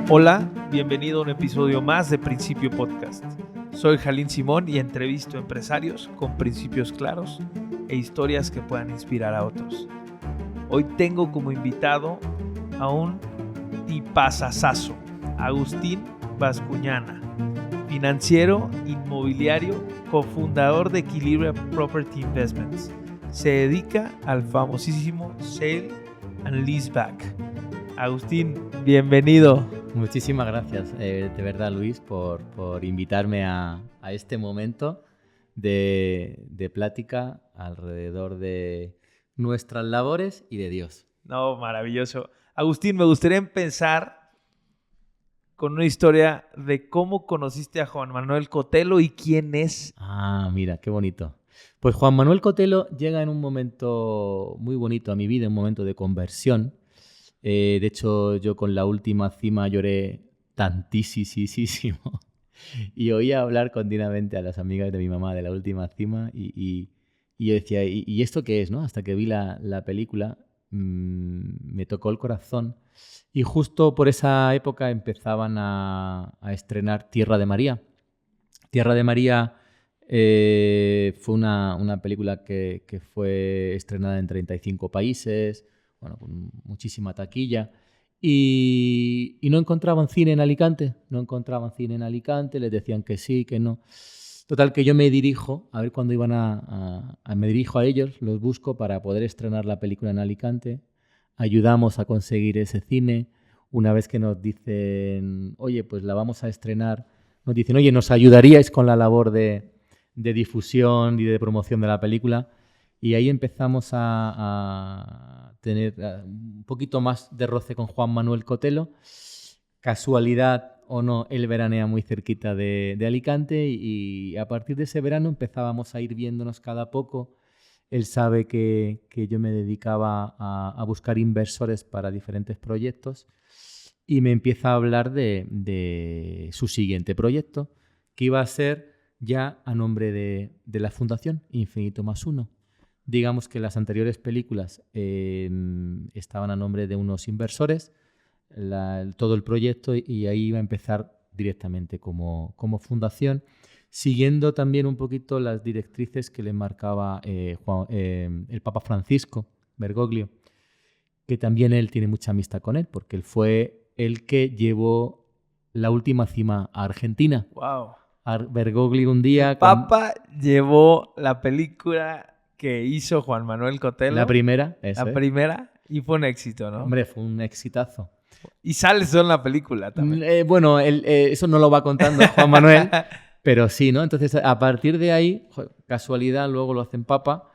Hola, bienvenido a un episodio más de Principio Podcast. Soy Jalín Simón y entrevisto empresarios con principios claros e historias que puedan inspirar a otros. Hoy tengo como invitado a un tipazazazo, Agustín Bascuñana, financiero inmobiliario, cofundador de Equilibria Property Investments. Se dedica al famosísimo Sale and Leaseback. Agustín, bienvenido. Muchísimas gracias, de verdad, Luis, por invitarme a este momento de plática alrededor de nuestras labores y de Dios. No, maravilloso. Agustín, me gustaría empezar con una historia de cómo conociste a Juan Manuel Cotelo y quién es. Ah, mira, qué bonito. Pues Juan Manuel Cotelo llega en un momento muy bonito a mi vida, un momento de conversión. De hecho, yo con la última cima lloré tantísimo y oía hablar continuamente a las amigas de mi mamá de la última cima y yo decía, ¿y esto qué es, no? Hasta que vi la película, me tocó el corazón y justo por esa época empezaban a estrenar Tierra de María. Tierra de María fue una película que fue estrenada en 35 países, bueno, con muchísima taquilla, y no encontraban cine en Alicante, les decían que sí, que no. Total, que yo me dirijo, a ver cuándo iban me dirijo a ellos, los busco para poder estrenar la película en Alicante, ayudamos a conseguir ese cine, una vez que nos dicen, oye, pues la vamos a estrenar, nos dicen, oye, ¿nos ayudaríais con la labor de difusión y de promoción de la película? Y ahí empezamos a tener un poquito más de roce con Juan Manuel Cotelo. Casualidad o no, él veranea muy cerquita de Alicante y a partir de ese verano empezábamos a ir viéndonos cada poco. Él sabe que yo me dedicaba a buscar inversores para diferentes proyectos y me empieza a hablar de su siguiente proyecto, que iba a ser ya a nombre de la Fundación Infinito Más Uno. Digamos que las anteriores películas estaban a nombre de unos inversores, todo el proyecto, y ahí iba a empezar directamente como fundación, siguiendo también un poquito las directrices que le marcaba el Papa Francisco Bergoglio, que también él tiene mucha amistad con él, porque él fue el que llevó la última cima a Argentina. Wow. Bergoglio un día... El Papa llevó la película que hizo Juan Manuel Cotelo. La primera, y fue un éxito, ¿no? Hombre, fue un exitazo. Y sale solo en la película también. Bueno, eso no lo va contando Juan Manuel, pero sí, ¿no? Entonces, a partir de ahí, casualidad, luego lo hacen Papa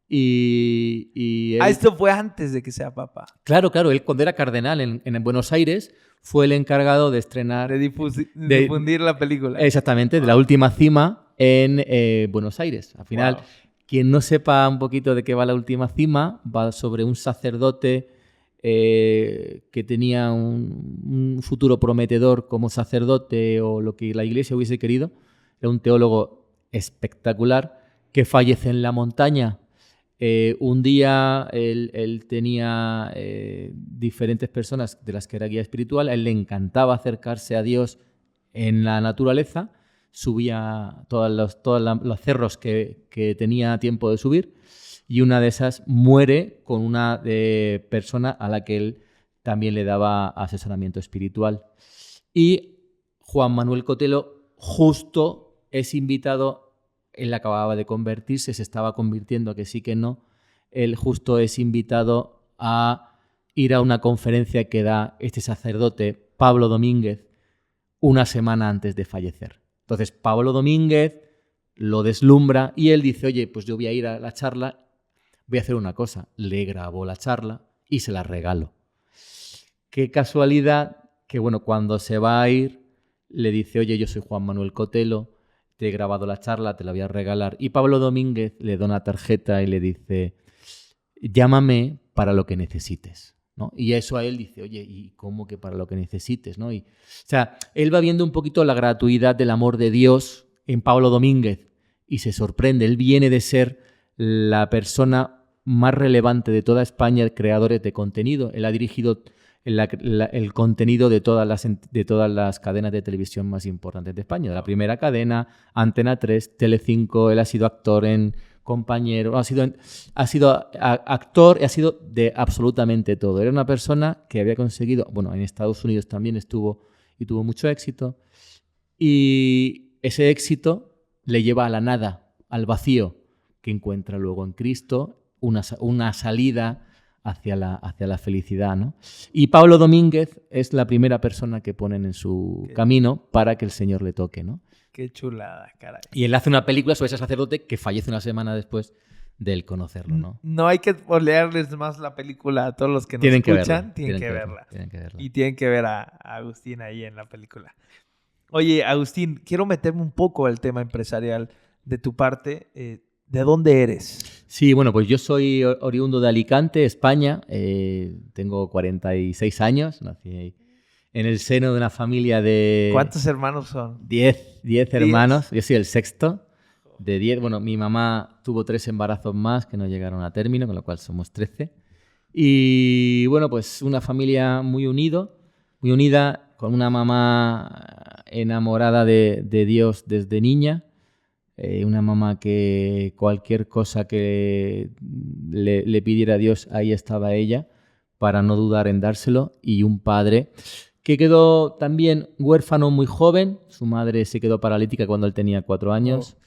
y él... esto fue antes de que sea Papa. Claro, él cuando era cardenal en Buenos Aires fue el encargado de estrenar... De difundir la película. Exactamente, de la última cima en Buenos Aires. Al final... Wow. Quien no sepa un poquito de qué va la última cima, va sobre un sacerdote que tenía un futuro prometedor como sacerdote o lo que la iglesia hubiese querido. Era un teólogo espectacular que fallece en la montaña. Un día él tenía diferentes personas de las que era guía espiritual. A él le encantaba acercarse a Dios en la naturaleza. Subía todos los cerros que tenía tiempo de subir y una de esas muere con una persona a la que él también le daba asesoramiento espiritual. Y Juan Manuel Cotelo justo es invitado, él acababa de convertirse, se estaba convirtiendo, que sí que no, él justo es invitado a ir a una conferencia que da este sacerdote, Pablo Domínguez, una semana antes de fallecer. Entonces, Pablo Domínguez lo deslumbra y él dice, oye, pues yo voy a ir a la charla, voy a hacer una cosa. Le grabó la charla y se la regalo. Qué casualidad que, bueno, cuando se va a ir, le dice, oye, yo soy Juan Manuel Cotelo, te he grabado la charla, te la voy a regalar. Y Pablo Domínguez le da una tarjeta y le dice, llámame para lo que necesites, ¿no? Y eso a él dice, oye, ¿y cómo que para lo que necesites, ¿no? O sea, él va viendo un poquito la gratuidad del amor de Dios en Pablo Domínguez y se sorprende. Él viene de ser la persona más relevante de toda España, creadores de contenido. Él ha dirigido el contenido de todas las cadenas de televisión más importantes de España. De la Primera Cadena, Antena 3, Telecinco. Él ha sido actor en Compañero, ha sido actor y ha sido de absolutamente todo. Era una persona que había conseguido, bueno, en Estados Unidos también estuvo y tuvo mucho éxito, y ese éxito le lleva a la nada, al vacío, que encuentra luego en Cristo una salida hacia la felicidad, ¿no? Y Pablo Domínguez es la primera persona que ponen en su camino para que el Señor le toque, ¿no? Qué chulada, caray. Y él hace una película sobre ese sacerdote que fallece una semana después de él conocerlo, ¿no? No hay que olearles más la película a todos los que nos escuchan. Tienen que verla. Y tienen que ver a Agustín ahí en la película. Oye, Agustín, quiero meterme un poco al tema empresarial de tu parte. ¿De dónde eres? Sí, bueno, pues yo soy oriundo de Alicante, España. Tengo 46 años. Nací en el seno de una familia de... ¿Cuántos hermanos son? 10 hermanos. Yo soy el sexto de 10. Bueno, mi mamá tuvo 3 embarazos más que no llegaron a término, con lo cual somos 13. Y bueno, pues una familia muy unida, con una mamá enamorada de Dios desde niña. Una mamá que cualquier cosa que le pidiera a Dios, ahí estaba ella, para no dudar en dárselo. Y un padre que quedó también huérfano muy joven. Su madre se quedó paralítica cuando él tenía 4 años.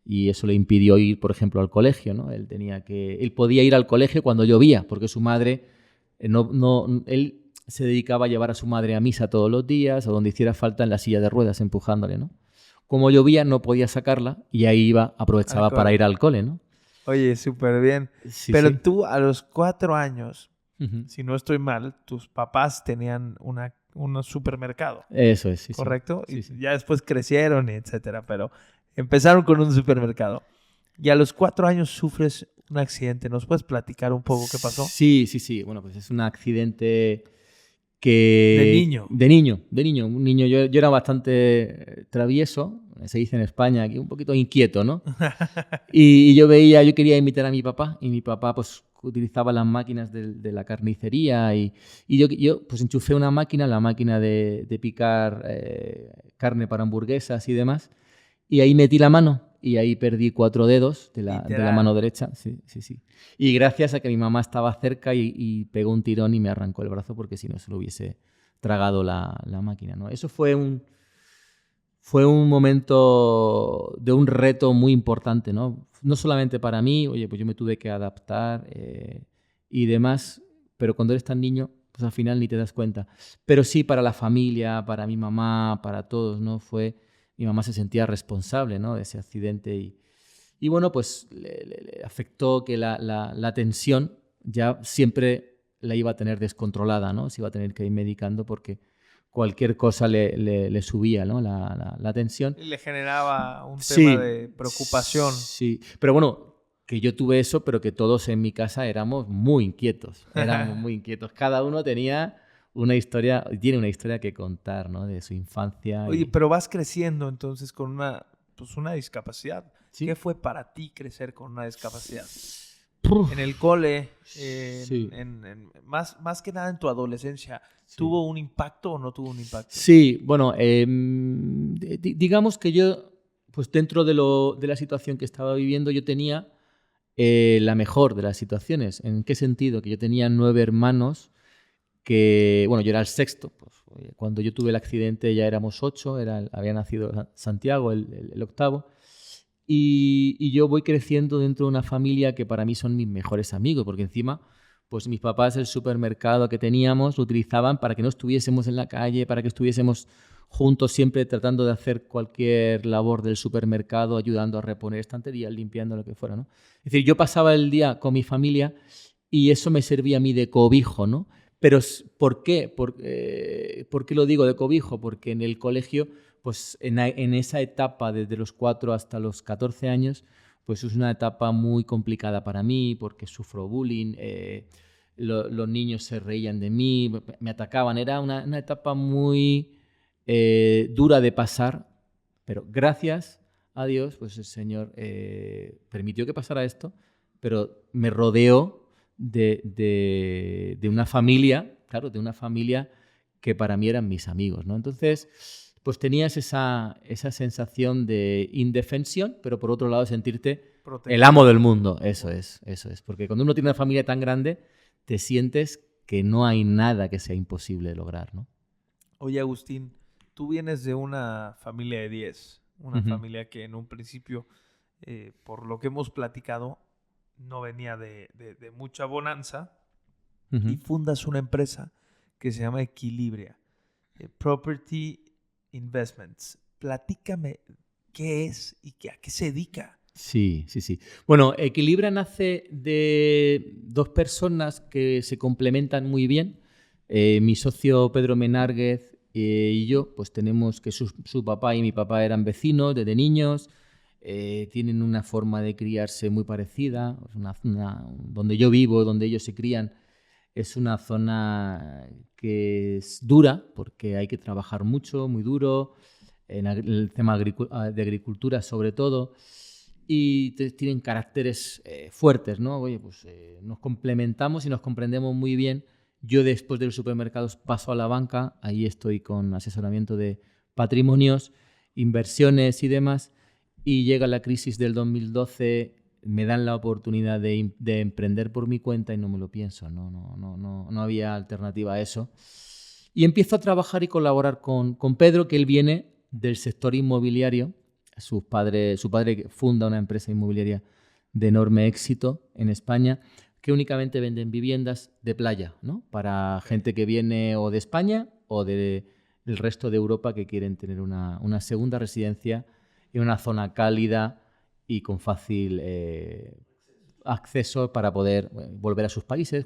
Y eso le impidió ir, por ejemplo, al colegio, ¿no? Él podía ir al colegio cuando llovía, porque su madre, él se dedicaba a llevar a su madre a misa todos los días, o donde hiciera falta, en la silla de ruedas, empujándole, ¿no? Como llovía, no podía sacarla y ahí aprovechaba para ir al cole, ¿no? Oye, súper bien. Sí, Pero sí. tú, a los 4 años, si no estoy mal, tus papás tenían un supermercado. Eso es, sí. ¿Correcto? Sí, y sí. ya después crecieron, etcétera. Pero empezaron con un supermercado. Y a los 4 años sufres un accidente. ¿Nos puedes platicar un poco qué pasó? Sí. Bueno, pues es un accidente que... De niño. Un niño. Yo era bastante travieso, se dice en España, aquí un poquito inquieto, ¿no? Y yo quería imitar a mi papá, y mi papá pues utilizaba las máquinas de la carnicería, y yo pues enchufé una máquina, la máquina de picar carne para hamburguesas y demás, y ahí metí la mano. Y ahí perdí 4 dedos de la mano derecha. Sí. Y gracias a que mi mamá estaba cerca y pegó un tirón y me arrancó el brazo, porque si no se lo hubiese tragado la máquina, ¿no? Eso fue un momento de un reto muy importante, ¿no? No solamente para mí, oye, pues yo me tuve que adaptar y demás, pero cuando eres tan niño, pues al final ni te das cuenta. Pero sí, para la familia, para mi mamá, para todos, ¿no? Mi mamá se sentía responsable, ¿no?, de ese accidente, y bueno, pues le afectó que la tensión ya siempre la iba a tener descontrolada, ¿no? Se iba a tener que ir medicando porque cualquier cosa le subía, ¿no?, la tensión. Y le generaba un tema de preocupación. Sí, pero bueno, que yo tuve eso, pero que todos en mi casa éramos muy inquietos. Cada uno tenía tiene una historia que contar, ¿no?, de su infancia. Oye, pero vas creciendo entonces con una discapacidad. ¿Sí? ¿Qué fue para ti crecer con una discapacidad? En el cole, más que nada en tu adolescencia, ¿tuvo un impacto o no tuvo un impacto? Sí, bueno, digamos que yo, pues dentro de la situación que estaba viviendo, yo tenía la mejor de las situaciones. ¿En qué sentido? Que yo tenía 9 hermanos, yo era el sexto. Pues, cuando yo tuve el accidente ya éramos 8, había nacido Santiago, el octavo. Y yo voy creciendo dentro de una familia que para mí son mis mejores amigos, porque encima, pues mis papás, el supermercado que teníamos, lo utilizaban para que no estuviésemos en la calle, para que estuviésemos juntos siempre tratando de hacer cualquier labor del supermercado, ayudando a reponer estanterías, limpiando, lo que fuera, ¿no? Es decir, yo pasaba el día con mi familia y eso me servía a mí de cobijo, ¿no? Pero ¿por qué? ¿Por qué lo digo de cobijo? Porque en el colegio, pues en esa etapa, desde los 4 hasta los 14 años, pues es una etapa muy complicada para mí, porque sufro bullying, los niños se reían de mí, me atacaban. Era una etapa muy dura de pasar, pero gracias a Dios, pues el Señor permitió que pasara esto, pero me rodeó de una familia claro, de una familia que para mí eran mis amigos, ¿no? Entonces, pues tenías esa sensación de indefensión, pero por otro lado sentirte el amo del mundo. Eso es. Porque cuando uno tiene una familia tan grande, te sientes que no hay nada que sea imposible de lograr, ¿no? Oye, Agustín, tú vienes de una familia de 10, una familia que en un principio, por lo que hemos platicado, no venía de mucha bonanza, y fundas una empresa que se llama Equilibria, Property Investments. Platícame qué es y a qué se dedica. Sí. Bueno, Equilibra nace de dos personas que se complementan muy bien. Mi socio Pedro Menárguez y yo, pues tenemos que su papá y mi papá eran vecinos desde niños, tienen una forma de criarse muy parecida. Donde yo vivo, donde ellos se crían, es una zona que es dura porque hay que trabajar mucho, muy duro, en el tema de agricultura sobre todo, y tienen caracteres fuertes, ¿no? Oye, pues nos complementamos y nos comprendemos muy bien. Yo después de los supermercados paso a la banca, ahí estoy con asesoramiento de patrimonios, inversiones y demás, y llega la crisis del 2012, me dan la oportunidad de emprender por mi cuenta y no me lo pienso, no había alternativa a eso. Y empiezo a trabajar y colaborar con Pedro, que él viene del sector inmobiliario. Su padre funda una empresa inmobiliaria de enorme éxito en España, que únicamente venden viviendas de playa, ¿no? Para gente que viene o de España o del resto de Europa que quieren tener una segunda residencia en una zona cálida y con fácil acceso para poder volver a sus países.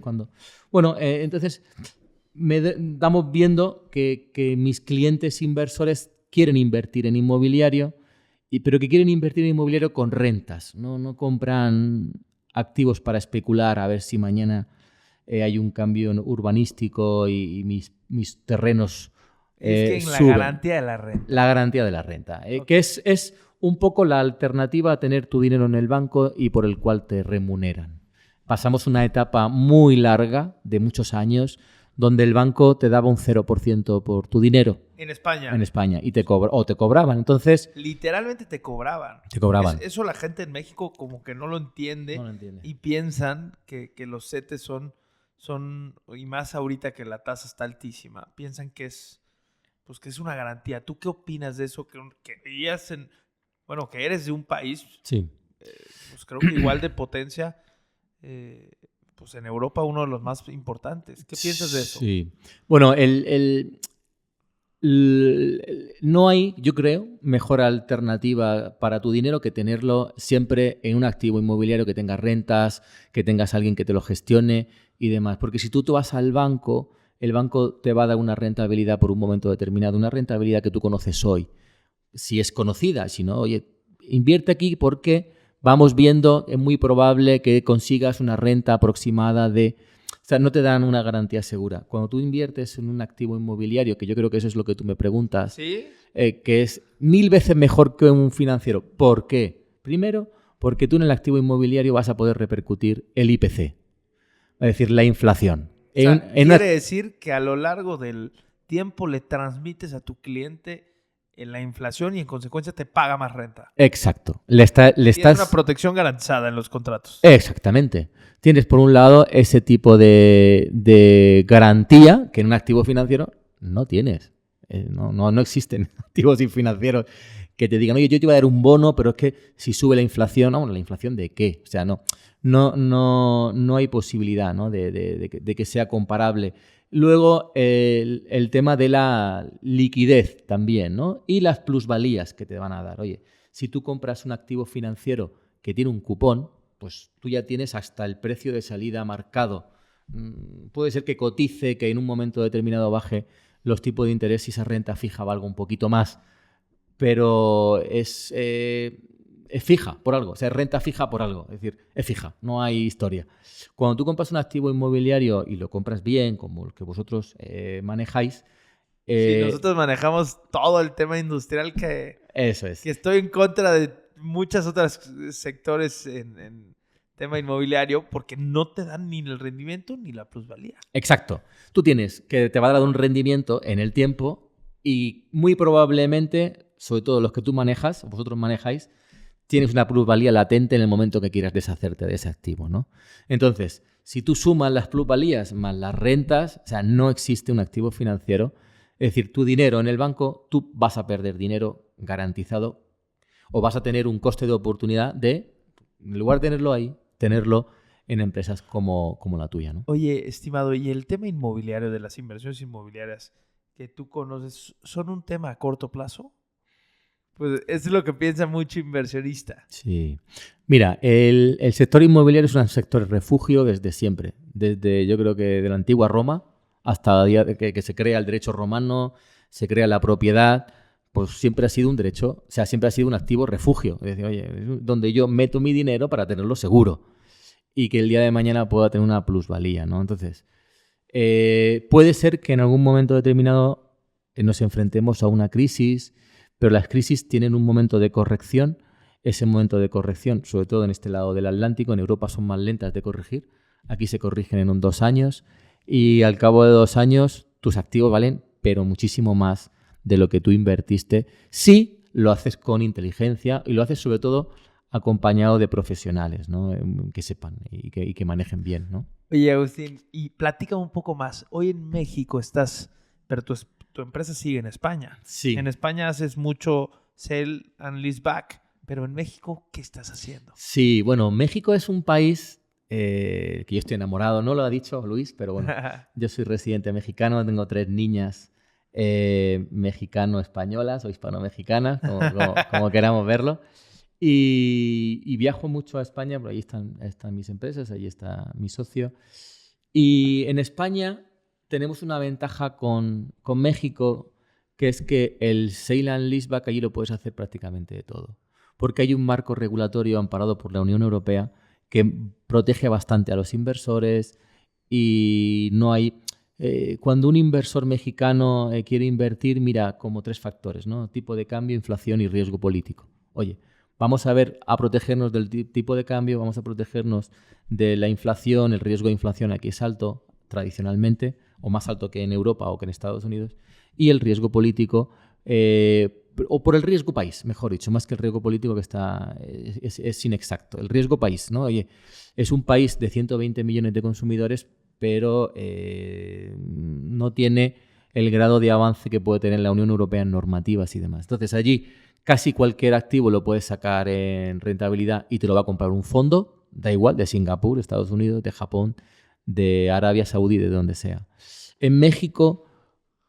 Entonces estamos viendo que mis clientes inversores quieren invertir en inmobiliario, pero que quieren invertir en inmobiliario con rentas. No compran activos para especular a ver si mañana hay un cambio urbanístico y mis terrenos es que en suben. La garantía de la renta. La garantía de la renta. Okay. Que es un poco la alternativa a tener tu dinero en el banco y por el cual te remuneran. Pasamos una etapa muy larga, de muchos años, donde el banco te daba un 0% por tu dinero. En España. En España. Y te cobraban. Entonces, literalmente te cobraban. Te cobraban. Eso la gente en México como que no lo entiende. Y piensan que los CETES son, y más ahorita que la tasa está altísima, piensan que es una garantía. ¿Tú qué opinas de eso? Que eres de un país, sí. Pues creo que igual de potencia, pues en Europa uno de los más importantes. ¿Qué piensas de eso? Sí. Bueno, no hay, yo creo, mejor alternativa para tu dinero que tenerlo siempre en un activo inmobiliario que tenga rentas, que tengas a alguien que te lo gestione y demás. Porque si tú te vas al banco, el banco te va a dar una rentabilidad por un momento determinado, una rentabilidad que tú conoces hoy. Si es conocida, si no, oye, invierte aquí porque vamos viendo, es muy probable que consigas una renta aproximada de... O sea, no te dan una garantía segura. Cuando tú inviertes en un activo inmobiliario, que yo creo que eso es lo que tú me preguntas, ¿sí? Que es 1000 veces mejor que un financiero. ¿Por qué? Primero, porque tú en el activo inmobiliario vas a poder repercutir el IPC, es decir, la inflación. O sea, quiere decir que a lo largo del tiempo le transmites a tu cliente en la inflación y en consecuencia te paga más renta. Exacto. Tienes una protección garantizada en los contratos. Exactamente. Tienes por un lado ese tipo de garantía que en un activo financiero no tienes. No existen activos financieros que te digan, oye, yo te iba a dar un bono, pero es que si sube la inflación, ¿la inflación de qué? O sea, no hay posibilidad, ¿no? de que sea comparable. Luego, el tema de la liquidez también, ¿no? Y las plusvalías que te van a dar. Oye, si tú compras un activo financiero que tiene un cupón, pues tú ya tienes hasta el precio de salida marcado. Puede ser que cotice, que en un momento determinado baje los tipos de interés y esa renta fija valga un poquito más, pero es fija por algo, o sea, es renta fija por algo, es decir, es fija, no hay historia. Cuando tú compras un activo inmobiliario y lo compras bien, como el que vosotros manejáis... sí, nosotros manejamos todo el tema industrial que... Eso es. Que estoy en contra de muchos otros sectores tema inmobiliario porque no te dan ni el rendimiento ni la plusvalía. Exacto. Tú tienes que te va a dar un rendimiento en el tiempo y muy probablemente, sobre todo los que tú manejas, o vosotros manejáis, tienes una plusvalía latente en el momento que quieras deshacerte de ese activo, ¿no? Entonces, si tú sumas las plusvalías más las rentas, o sea, no existe un activo financiero. Es decir, tu dinero en el banco, tú vas a perder dinero garantizado o vas a tener un coste de oportunidad de, en lugar de tenerlo ahí, tenerlo en empresas como la tuya, ¿no? Oye, estimado, ¿y el tema inmobiliario de las inversiones inmobiliarias que tú conoces son un tema a corto plazo? Pues es lo que piensa mucho inversionista. Sí. Mira, el sector inmobiliario es un sector refugio desde siempre. Desde, yo creo que de la antigua Roma hasta el día de que se crea el derecho romano, se crea la propiedad, pues siempre ha sido un derecho, o sea, siempre ha sido un activo refugio. Es decir, oye, donde yo meto mi dinero para tenerlo seguro y que el día de mañana pueda tener una plusvalía, ¿no? Entonces, puede ser que en algún momento determinado nos enfrentemos a una crisis, pero las crisis tienen un momento de corrección. Ese momento de corrección, sobre todo en este lado del Atlántico, en Europa son más lentas de corregir. Aquí se corrigen en 2 años y al cabo de 2 años tus activos valen, pero muchísimo más de lo que tú invertiste. Si lo haces con inteligencia y lo haces sobre todo acompañado de profesionales, ¿no? Que sepan y que manejen bien, ¿no? Oye, Agustín, y platícame un poco más. Hoy en México estás, pero tu empresa sigue en España. Sí. En España haces mucho sell and leaseback, pero en México, ¿qué estás haciendo? Sí, bueno, México es un país que yo estoy enamorado. No lo ha dicho Luis, pero bueno, yo soy residente mexicano, tengo 3 niñas mexicano-españolas o hispano-mexicanas, como queramos verlo. Y viajo mucho a España, porque ahí están mis empresas, ahí está mi socio. Y en España tenemos una ventaja con México, que es que el sale and leaseback allí lo puedes hacer prácticamente de todo. Porque hay un marco regulatorio amparado por la Unión Europea que protege bastante a los inversores y no hay... cuando un inversor mexicano quiere invertir, mira como 3 factores, ¿no? Tipo de cambio, inflación y riesgo político. Oye, vamos a protegernos del tipo de cambio, vamos a protegernos de la inflación, el riesgo de inflación aquí es alto tradicionalmente, o más alto que en Europa o que en Estados Unidos, y el riesgo político, o por el riesgo país, mejor dicho, más que el riesgo político que es inexacto. El riesgo país, ¿no? Oye, es un país de 120 millones de consumidores, pero no tiene el grado de avance que puede tener la Unión Europea en normativas y demás. Entonces allí casi cualquier activo lo puedes sacar en rentabilidad y te lo va a comprar un fondo, da igual, de Singapur, Estados Unidos, de Japón, de Arabia Saudí, de donde sea. En México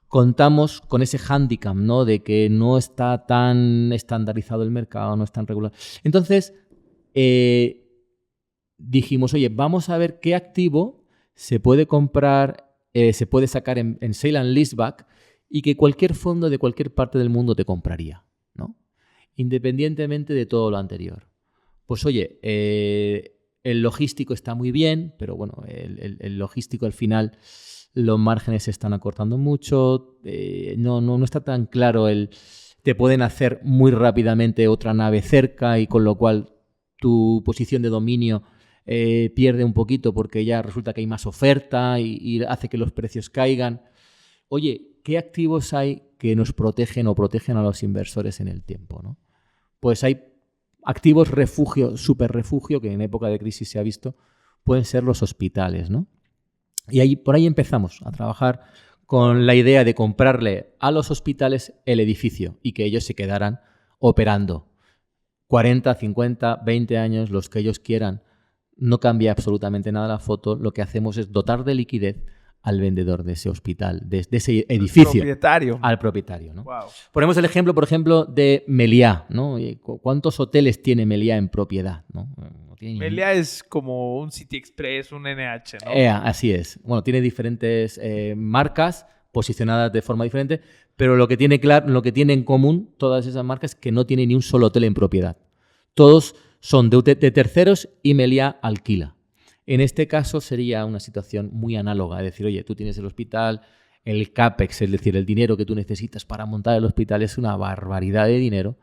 contamos con ese hándicap, ¿no? De que no está tan estandarizado el mercado, no es tan regular. Entonces, dijimos, oye, vamos a ver qué activo se puede comprar, se puede sacar en sale and leaseback y que cualquier fondo de cualquier parte del mundo te compraría, ¿no? Independientemente de todo lo anterior. Pues oye, el logístico está muy bien, pero bueno, el logístico al final los márgenes se están acortando mucho, no está tan claro te pueden hacer muy rápidamente otra nave cerca y con lo cual tu posición de dominio pierde un poquito porque ya resulta que hay más oferta y hace que los precios caigan. Oye, ¿qué activos hay que nos protegen o protegen a los inversores en el tiempo, ¿no? Pues hay activos refugio, súper refugio, que en época de crisis se ha visto, pueden ser los hospitales, ¿no? Y por ahí empezamos a trabajar con la idea de comprarle a los hospitales el edificio y que ellos se quedaran operando 40, 50, 20 años, los que ellos quieran. No cambia absolutamente nada la foto. Lo que hacemos es dotar de liquidez al vendedor de ese hospital, de ese edificio. Al propietario, ¿no? Wow. Ponemos el ejemplo, por ejemplo, de Meliá, ¿no? ¿Cuántos hoteles tiene Meliá en propiedad, ¿no? Meliá es como un City Express, un NH, ¿no? Así es. Bueno, tiene diferentes marcas posicionadas de forma diferente, pero lo que tiene en común todas esas marcas es que no tiene ni un solo hotel en propiedad. Todos son de terceros y Meliá alquila. En este caso sería una situación muy análoga, es decir, oye, tú tienes el hospital, el CAPEX, es decir, el dinero que tú necesitas para montar el hospital es una barbaridad de dinero.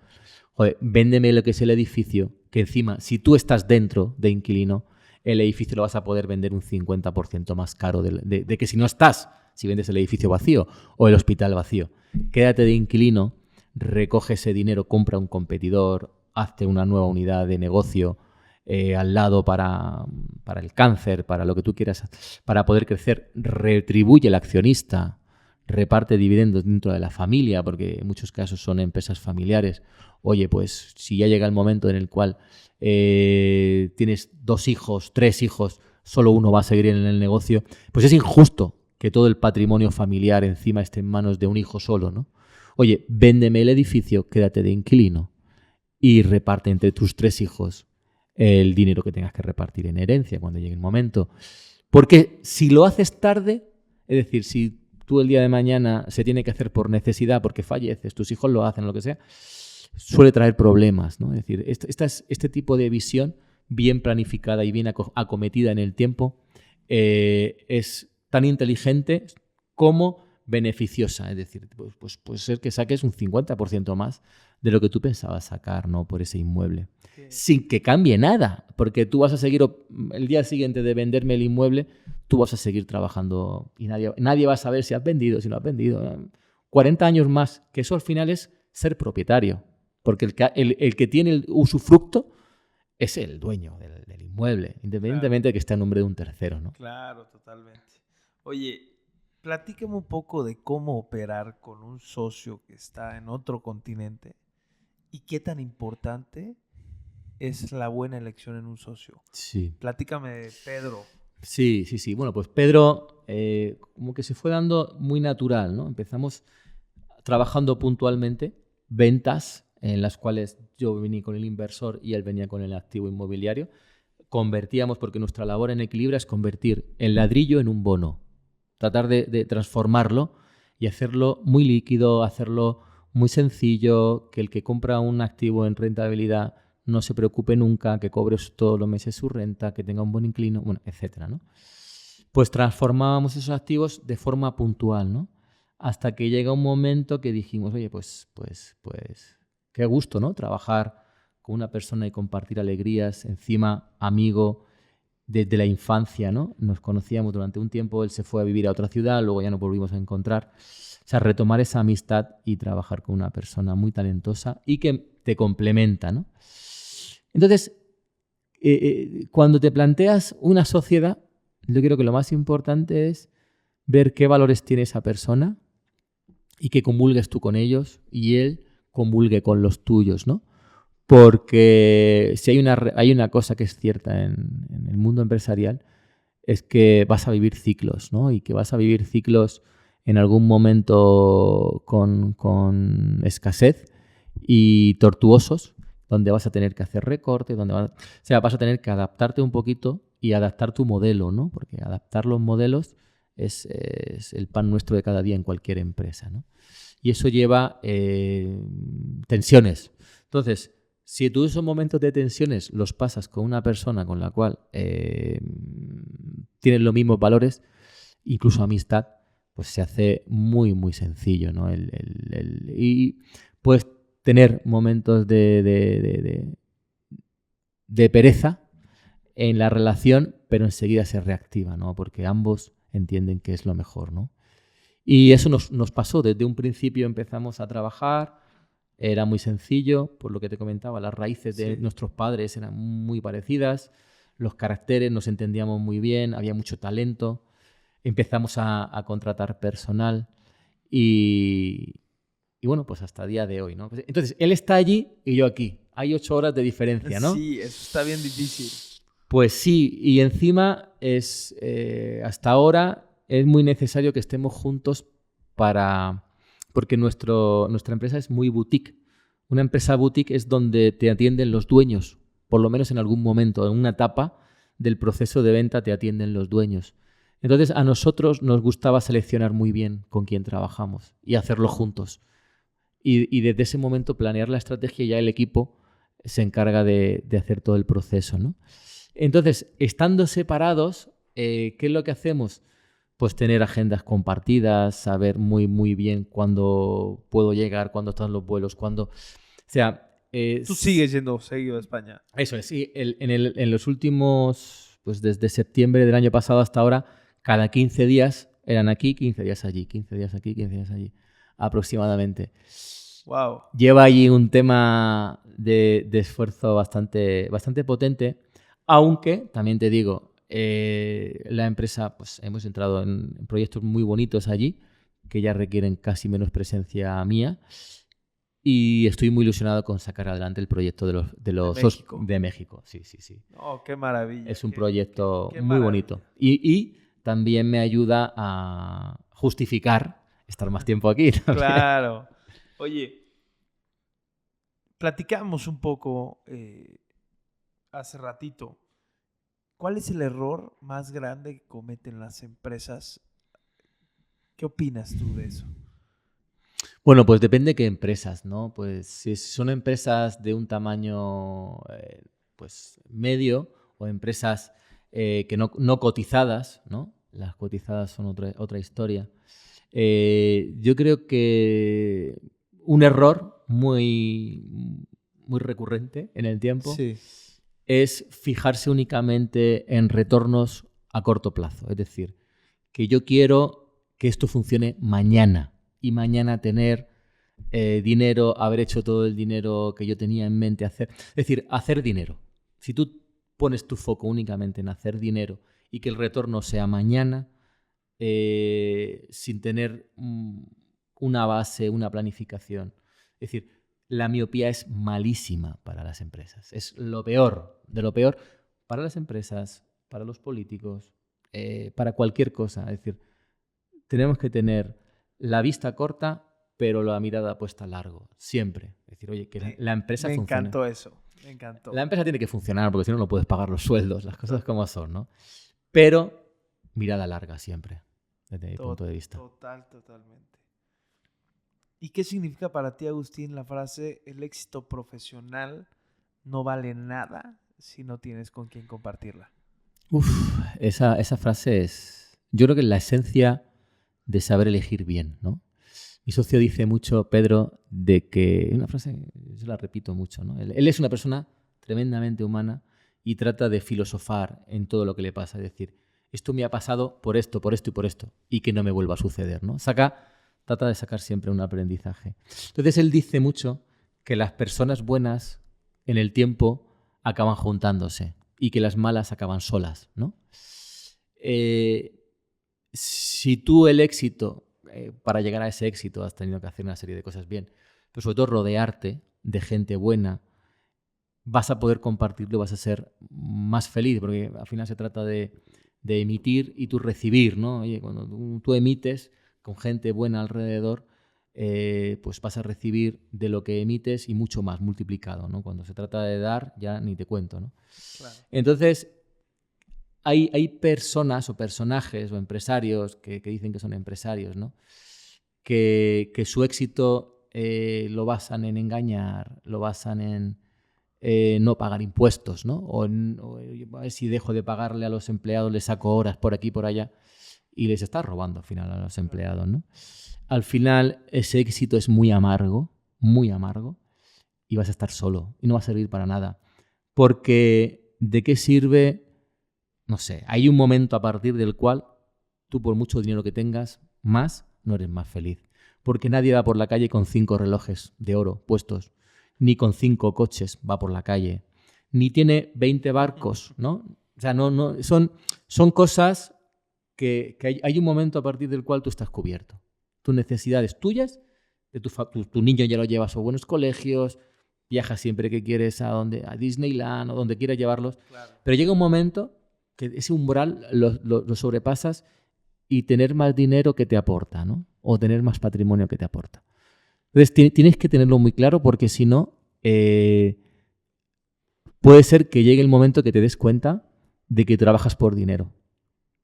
Joder, véndeme lo que es el edificio, que encima, si tú estás dentro de inquilino, el edificio lo vas a poder vender un 50% más caro de que si no estás, si vendes el edificio vacío o el hospital vacío. Quédate de inquilino, recoge ese dinero, compra un competidor, hazte una nueva unidad de negocio al lado para el cáncer, para lo que tú quieras, para poder crecer, retribuye al accionista, reparte dividendos dentro de la familia, porque en muchos casos son empresas familiares. Oye, pues si ya llega el momento en el cual tienes 2 hijos, 3 hijos, solo uno va a seguir en el negocio, pues es injusto que todo el patrimonio familiar encima esté en manos de un hijo solo, ¿no? Oye, véndeme el edificio, quédate de inquilino y reparte entre tus 3 hijos el dinero que tengas que repartir en herencia cuando llegue el momento. Porque si lo haces tarde, es decir, si tú el día de mañana se tiene que hacer por necesidad, porque falleces, tus hijos lo hacen, lo que sea, suele traer problemas, ¿no? Es decir, este tipo de visión bien planificada y bien acometida en el tiempo es tan inteligente como beneficiosa. Es decir, pues puede ser que saques un 50% más de lo que tú pensabas sacar, ¿no? Por ese inmueble. Okay. Sin que cambie nada, porque tú vas a seguir, el día siguiente de venderme el inmueble, tú vas a seguir trabajando y nadie va a saber si has vendido, si no has vendido. 40 años más, que eso al final es ser propietario, porque el que tiene el usufructo es el dueño del inmueble, independientemente de que esté a nombre de un tercero, ¿no? Claro, totalmente. Oye, platícame un poco de cómo operar con un socio que está en otro continente y qué tan importante es la buena elección en un socio. Sí. Platícame de Pedro. Sí. Bueno, pues Pedro como que se fue dando muy natural, ¿no? Empezamos trabajando puntualmente, ventas en las cuales yo venía con el inversor y él venía con el activo inmobiliario. Convertíamos, porque nuestra labor en Equilibra es convertir el ladrillo en un bono. Tratar de transformarlo y hacerlo muy líquido, hacerlo muy sencillo, que el que compra un activo en rentabilidad no se preocupe nunca, que cobre todos los meses su renta, que tenga un buen inquilino, bueno, etcétera, ¿no? Pues transformábamos esos activos de forma puntual, ¿no? Hasta que llega un momento que dijimos, oye, pues qué gusto, ¿no? Trabajar con una persona y compartir alegrías, encima amigo desde la infancia, ¿no? Nos conocíamos durante un tiempo, él se fue a vivir a otra ciudad, luego ya nos volvimos a encontrar. O sea, retomar esa amistad y trabajar con una persona muy talentosa y que te complementa, ¿no? Entonces, cuando te planteas una sociedad, yo creo que lo más importante es ver qué valores tiene esa persona y que comulgues tú con ellos y él comulgue con los tuyos, ¿no? Porque si hay una cosa que es cierta en el mundo empresarial, es que vas a vivir ciclos, ¿no? Y que vas a vivir ciclos en algún momento con escasez y tortuosos, donde vas a tener que hacer recortes, o sea, vas a tener que adaptarte un poquito y adaptar tu modelo, ¿no? Porque adaptar los modelos es el pan nuestro de cada día en cualquier empresa, ¿no? Y eso lleva tensiones. Entonces, si tú esos momentos de tensiones los pasas con una persona con la cual tienes los mismos valores, incluso amistad, pues se hace muy, muy sencillo, ¿no? Y puedes tener momentos de pereza en la relación, pero enseguida se reactiva, ¿no? Porque ambos entienden que es lo mejor, ¿no? Y eso nos pasó. Desde un principio empezamos a trabajar, era muy sencillo, por lo que te comentaba, las raíces de nuestros padres eran muy parecidas, los caracteres nos entendíamos muy bien, había mucho talento, empezamos a contratar personal y bueno, pues hasta el día de hoy, ¿no? Entonces, él está allí y yo aquí. Hay 8 horas de diferencia, ¿no? Sí, eso está bien difícil. Pues sí, y encima hasta ahora es muy necesario que estemos juntos porque nuestra empresa es muy boutique. Una empresa boutique es donde te atienden los dueños, por lo menos en algún momento, en una etapa del proceso de venta te atienden los dueños. Entonces a nosotros nos gustaba seleccionar muy bien con quién trabajamos y hacerlo juntos. Y desde ese momento planear la estrategia y ya el equipo se encarga de hacer todo el proceso, ¿no? Entonces, estando separados, ¿qué es lo que hacemos? Pues tener agendas compartidas, saber muy, muy bien cuándo puedo llegar, cuándo están los vuelos, cuándo... O sea... Tú sigues yendo seguido a España. Eso es, sí. En los últimos pues desde septiembre del año pasado hasta ahora, cada 15 días eran aquí, 15 días allí, 15 días aquí, 15 días allí, aproximadamente. Wow. Lleva allí un tema de esfuerzo bastante potente, aunque también te digo, la empresa, pues hemos entrado en proyectos muy bonitos allí, que ya requieren casi menos presencia mía, y estoy muy ilusionado con sacar adelante el proyecto de México. de México. Sí. Oh, qué maravilla. Es un proyecto qué muy maravilla. bonito. Y también me ayuda a justificar estar más tiempo aquí también. Claro. Oye, platicamos un poco hace ratito. ¿Cuál es el error más grande que cometen las empresas? ¿Qué opinas tú de eso? Bueno, pues depende de qué empresas, ¿no? Pues si son empresas de un tamaño pues medio o empresas que no cotizadas, ¿no? Las cotizadas son otra historia. Yo creo que un error muy recurrente en el tiempo Sí. es fijarse únicamente en retornos a corto plazo. Es decir, que yo quiero que esto funcione mañana y mañana tener dinero, haber hecho todo el dinero que yo tenía en mente hacer. Es decir, hacer dinero. Si tú pones tu foco únicamente en hacer dinero y que el retorno sea mañana, sin tener una base, una planificación. Es decir, la miopía es malísima para las empresas. Es lo peor de lo peor para las empresas, para los políticos, para cualquier cosa. Es decir, tenemos que tener la vista corta, pero la mirada puesta largo, siempre. Es decir, oye, que la empresa Me funcione. encantó eso, me encantó. La empresa tiene que funcionar, porque si no, no puedes pagar los sueldos, las cosas como son, ¿no? Pero mirada larga siempre, desde mi punto de vista. Totalmente. ¿Y qué significa para ti, Agustín, la frase el éxito profesional no vale nada si no tienes con quién compartirla? Uf, esa frase es, yo creo que es la esencia de saber elegir bien, ¿no? Mi socio dice mucho, Pedro, de que, una frase, yo la repito mucho, ¿no? Él es una persona tremendamente humana y trata de filosofar en todo lo que le pasa, es decir, esto me ha pasado por esto y por esto, y que no me vuelva a suceder, ¿no? Trata de sacar siempre un aprendizaje. Entonces él dice mucho que las personas buenas en el tiempo acaban juntándose y que las malas acaban solas, ¿no? Si tú el éxito, para llegar a ese éxito has tenido que hacer una serie de cosas bien, pero sobre todo rodearte de gente buena, vas a poder compartirlo, vas a ser más feliz, porque al final se trata de emitir y tú recibir, ¿no? Oye, cuando tú emites con gente buena alrededor, pues vas a recibir de lo que emites y mucho más multiplicado, ¿no? Cuando se trata de dar, ya ni te cuento, ¿no? Claro. Entonces, hay personas o personajes o empresarios que dicen que son empresarios, ¿no? Que su éxito lo basan en engañar, lo basan en no pagar impuestos, ¿no? O a ver si dejo de pagarle a los empleados, les saco horas por aquí y por allá y les está robando al final a los empleados, ¿no? Al final ese éxito es muy amargo y vas a estar solo y no va a servir para nada. Porque ¿de qué sirve? No sé, hay un momento a partir del cual tú por mucho dinero que tengas, más no eres más feliz. Porque nadie va por la calle con 5 relojes de oro puestos, ni con 5 coches va por la calle, ni tiene 20 barcos, ¿no? O sea, son cosas que hay un momento a partir del cual tú estás cubierto. Tus necesidades tuyas, de tu niño ya lo llevas a buenos colegios, viajas siempre que quieres a Disneyland o donde quieras llevarlos, Claro. pero llega un momento que ese umbral lo sobrepasas y tener más dinero que te aporta, ¿no? O tener más patrimonio que te aporta. Entonces tienes que tenerlo muy claro porque si no, puede ser que llegue el momento que te des cuenta de que trabajas por dinero.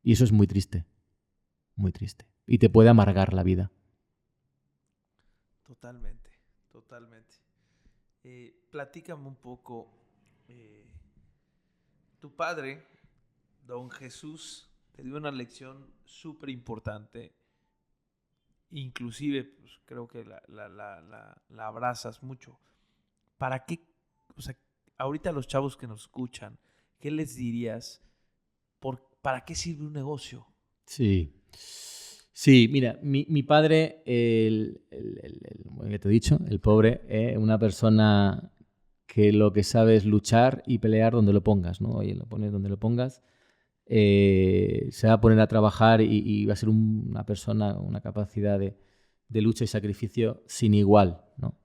Y eso es muy triste, muy triste. Y te puede amargar la vida. Totalmente. Platícame un poco. Tu padre, don Jesús, te dio una lección súper importante. Inclusive, pues, creo que la abrazas mucho. ¿Para qué? O sea, ahorita los chavos que nos escuchan, ¿qué les dirías ¿Para qué sirve un negocio? Sí. Sí, mira, mi padre, bueno, ya te he dicho, el pobre, es una persona que lo que sabe es luchar y pelear donde lo pongas, ¿no? Oye, lo pones donde lo pongas, se va a poner a trabajar y va a ser una persona, una capacidad de lucha y sacrificio sin igual, ¿no?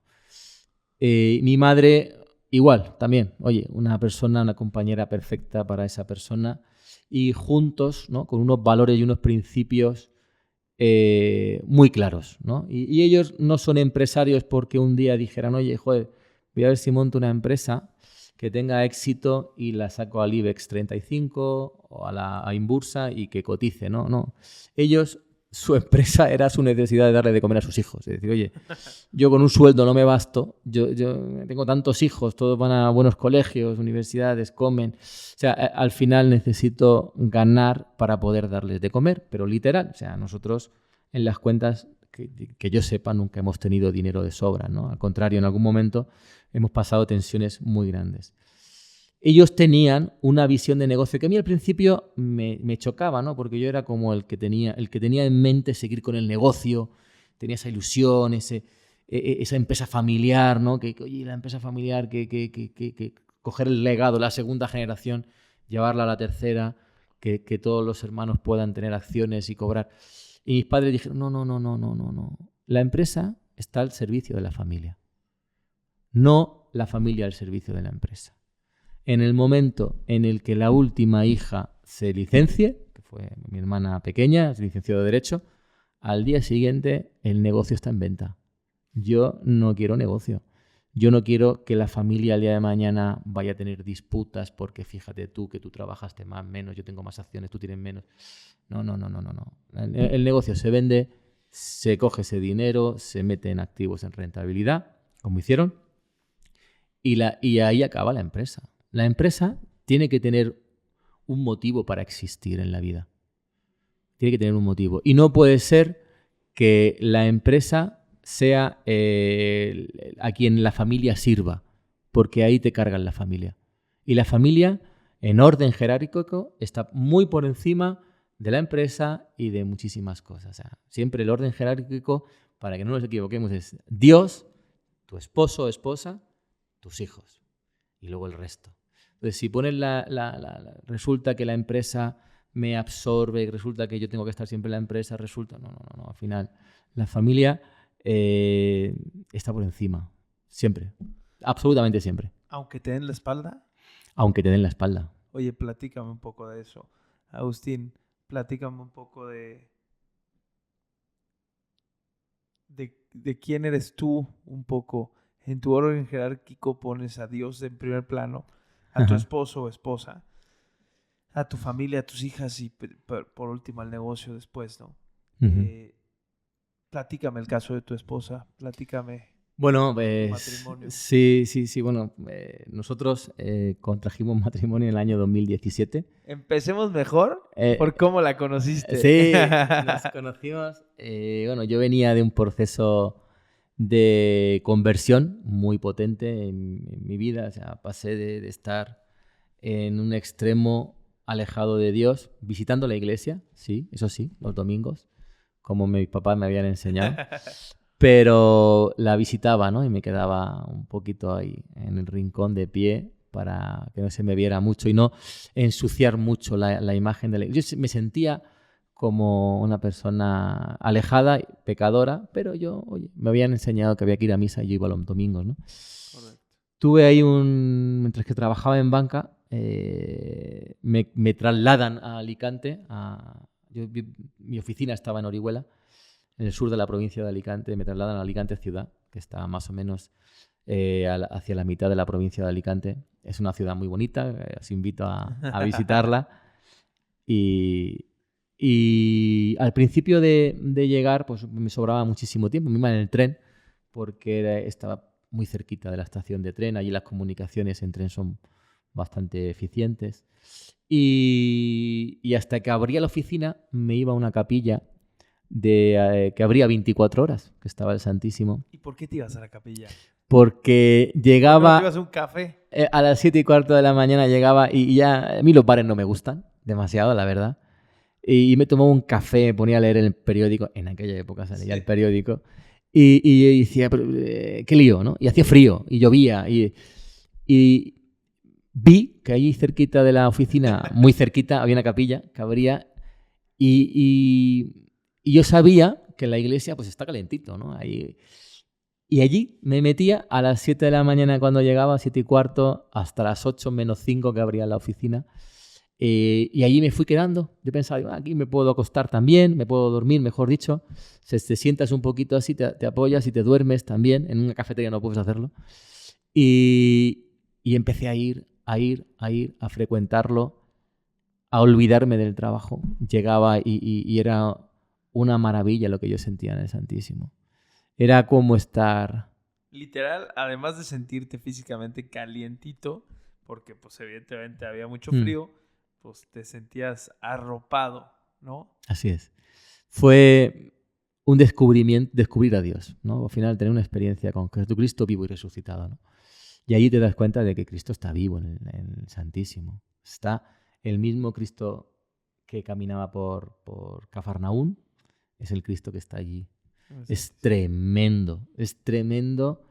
Mi madre, igual, también, oye, una persona, una compañera perfecta para esa persona y juntos, ¿no? Con unos valores y unos principios muy claros, ¿no? Y ellos no son empresarios porque un día dijeran, oye, joder, voy a ver si monto una empresa que tenga éxito y la saco al IBEX 35 o a Inbursa y que cotice, ¿no? No. Ellos, su empresa era su necesidad de darle de comer a sus hijos. Es decir, oye, yo con un sueldo no me basto, yo tengo tantos hijos, todos van a buenos colegios, universidades, comen. O sea, al final necesito ganar para poder darles de comer, pero literal. O sea, nosotros en las cuentas, que yo sepa, nunca hemos tenido dinero de sobra, ¿no? Al contrario, en algún momento hemos pasado tensiones muy grandes. Ellos tenían una visión de negocio que a mí al principio me chocaba, ¿no? Porque yo era como el que tenía en mente seguir con el negocio, tenía esa ilusión, esa empresa familiar, ¿no? Oye, la empresa familiar, que coger el legado, la segunda generación, llevarla a la tercera, que todos los hermanos puedan tener acciones y cobrar. Y mis padres dijeron, no. La empresa está al servicio de la familia, no la familia al servicio de la empresa. En el momento en el que la última hija se licencie, que fue mi hermana pequeña, se licenció de Derecho, al día siguiente el negocio está en venta. Yo no quiero negocio. Yo no quiero que la familia al día de mañana vaya a tener disputas porque fíjate tú que tú trabajaste más, menos, yo tengo más acciones, tú tienes menos. No. El negocio se vende, se coge ese dinero, se mete en activos en rentabilidad, como hicieron, y ahí acaba la empresa. La empresa tiene que tener un motivo para existir en la vida. Tiene que tener un motivo. Y no puede ser que la empresa sea a quien la familia sirva, porque ahí te cargan la familia. Y la familia, en orden jerárquico, está muy por encima de la empresa y de muchísimas cosas. O sea, siempre el orden jerárquico, para que no nos equivoquemos, es Dios, tu esposo o esposa, tus hijos y luego el resto. Entonces, si pones resulta que la empresa me absorbe, resulta que yo tengo que estar siempre en la empresa, resulta... No. Al final, la familia está por encima. Siempre. Absolutamente siempre. ¿Aunque te den la espalda? Aunque te den la espalda. Oye, platícame un poco de eso. Agustín, platícame un poco de quién eres tú un poco. En tu orden jerárquico pones a Dios en primer plano, a tu esposo o esposa, a tu familia, a tus hijas y por último al negocio después, ¿no? Platícame el caso de tu esposa, platícame Bueno, tu matrimonio. Sí. Bueno, nosotros contrajimos matrimonio en el año 2017. Empecemos mejor por cómo la conociste. Sí, nos conocimos. Bueno, yo venía de un proceso de conversión muy potente en mi vida. O sea, pasé de estar en un extremo alejado de Dios, visitando la iglesia, sí, eso sí, los domingos, como mis papás me habían enseñado, pero la visitaba, ¿no? Y me quedaba un poquito ahí en el rincón de pie para que no se me viera mucho y no ensuciar mucho la imagen de la iglesia. Yo me sentía como una persona alejada, pecadora, pero oye, me habían enseñado que había que ir a misa y yo iba los domingos, ¿no? Correcto. Tuve ahí mientras que trabajaba en banca, me trasladan a Alicante. Mi oficina estaba en Orihuela, en el sur de la provincia de Alicante. Me trasladan a Alicante ciudad, que está más o menos hacia la mitad de la provincia de Alicante. Es una ciudad muy bonita, os invito a visitarla. Y al principio de llegar, pues me sobraba muchísimo tiempo. Me iba en el tren porque estaba muy cerquita de la estación de tren. Allí las comunicaciones en tren son bastante eficientes. Y hasta que abría la oficina me iba a una capilla que abría 24 horas, que estaba el Santísimo. ¿Y por qué te ibas a la capilla? Porque llegaba... ¿No te ibas a un café? A las 7:15 de la mañana llegaba y ya... A mí los bares no me gustan. demasiado, la verdad. Y me tomaba un café, me ponía a leer el periódico, en aquella época se leía el periódico, y decía, pero, qué lío, ¿no? Y hacía frío, y llovía, y vi que allí cerquita de la oficina, muy cerquita, había una capilla que abría, y yo sabía que la iglesia pues está calentito, ¿no? Ahí, y allí me metía a las 7 de la mañana cuando llegaba, 7:15, hasta las 8 menos 5 que abría la oficina. Y allí me fui quedando. Yo pensaba, aquí me puedo acostar también, me puedo dormir, mejor dicho. Te sientas un poquito así, te apoyas y te duermes también. En una cafetería no puedes hacerlo. Y empecé a ir, a frecuentarlo, a olvidarme del trabajo. Llegaba y era una maravilla lo que yo sentía en el Santísimo. Era como estar... Literal, además de sentirte físicamente calientito, porque pues evidentemente había mucho frío, pues te sentías arropado, ¿no? Así es. Fue un descubrimiento, descubrir a Dios, ¿no? Al final tener una experiencia con Jesucristo vivo y resucitado, ¿no? Y allí te das cuenta de que Cristo está vivo en el Santísimo. Está el mismo Cristo que caminaba por Cafarnaún, es el Cristo que está allí. Es tremendo, es tremendo.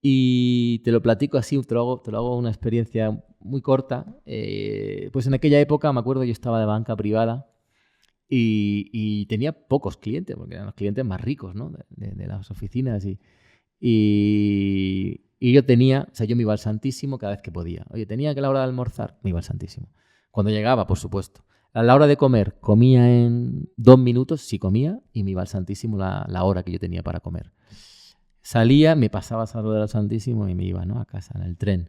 Y te lo platico así, te lo hago una experiencia muy corta. Pues en aquella época, me acuerdo, yo estaba de banca privada y tenía pocos clientes, porque eran los clientes más ricos, ¿no? de las oficinas. Y yo tenía, o sea, yo me iba al Santísimo cada vez que podía. Oye, tenía que a la hora de almorzar, me iba al Santísimo. Cuando llegaba, por supuesto. A la hora de comer, comía en 2 minutos, si comía, y me iba al Santísimo la hora que yo tenía para comer. Salía, me pasaba a saludar al Santísimo y me iba, ¿no? A casa, en el tren.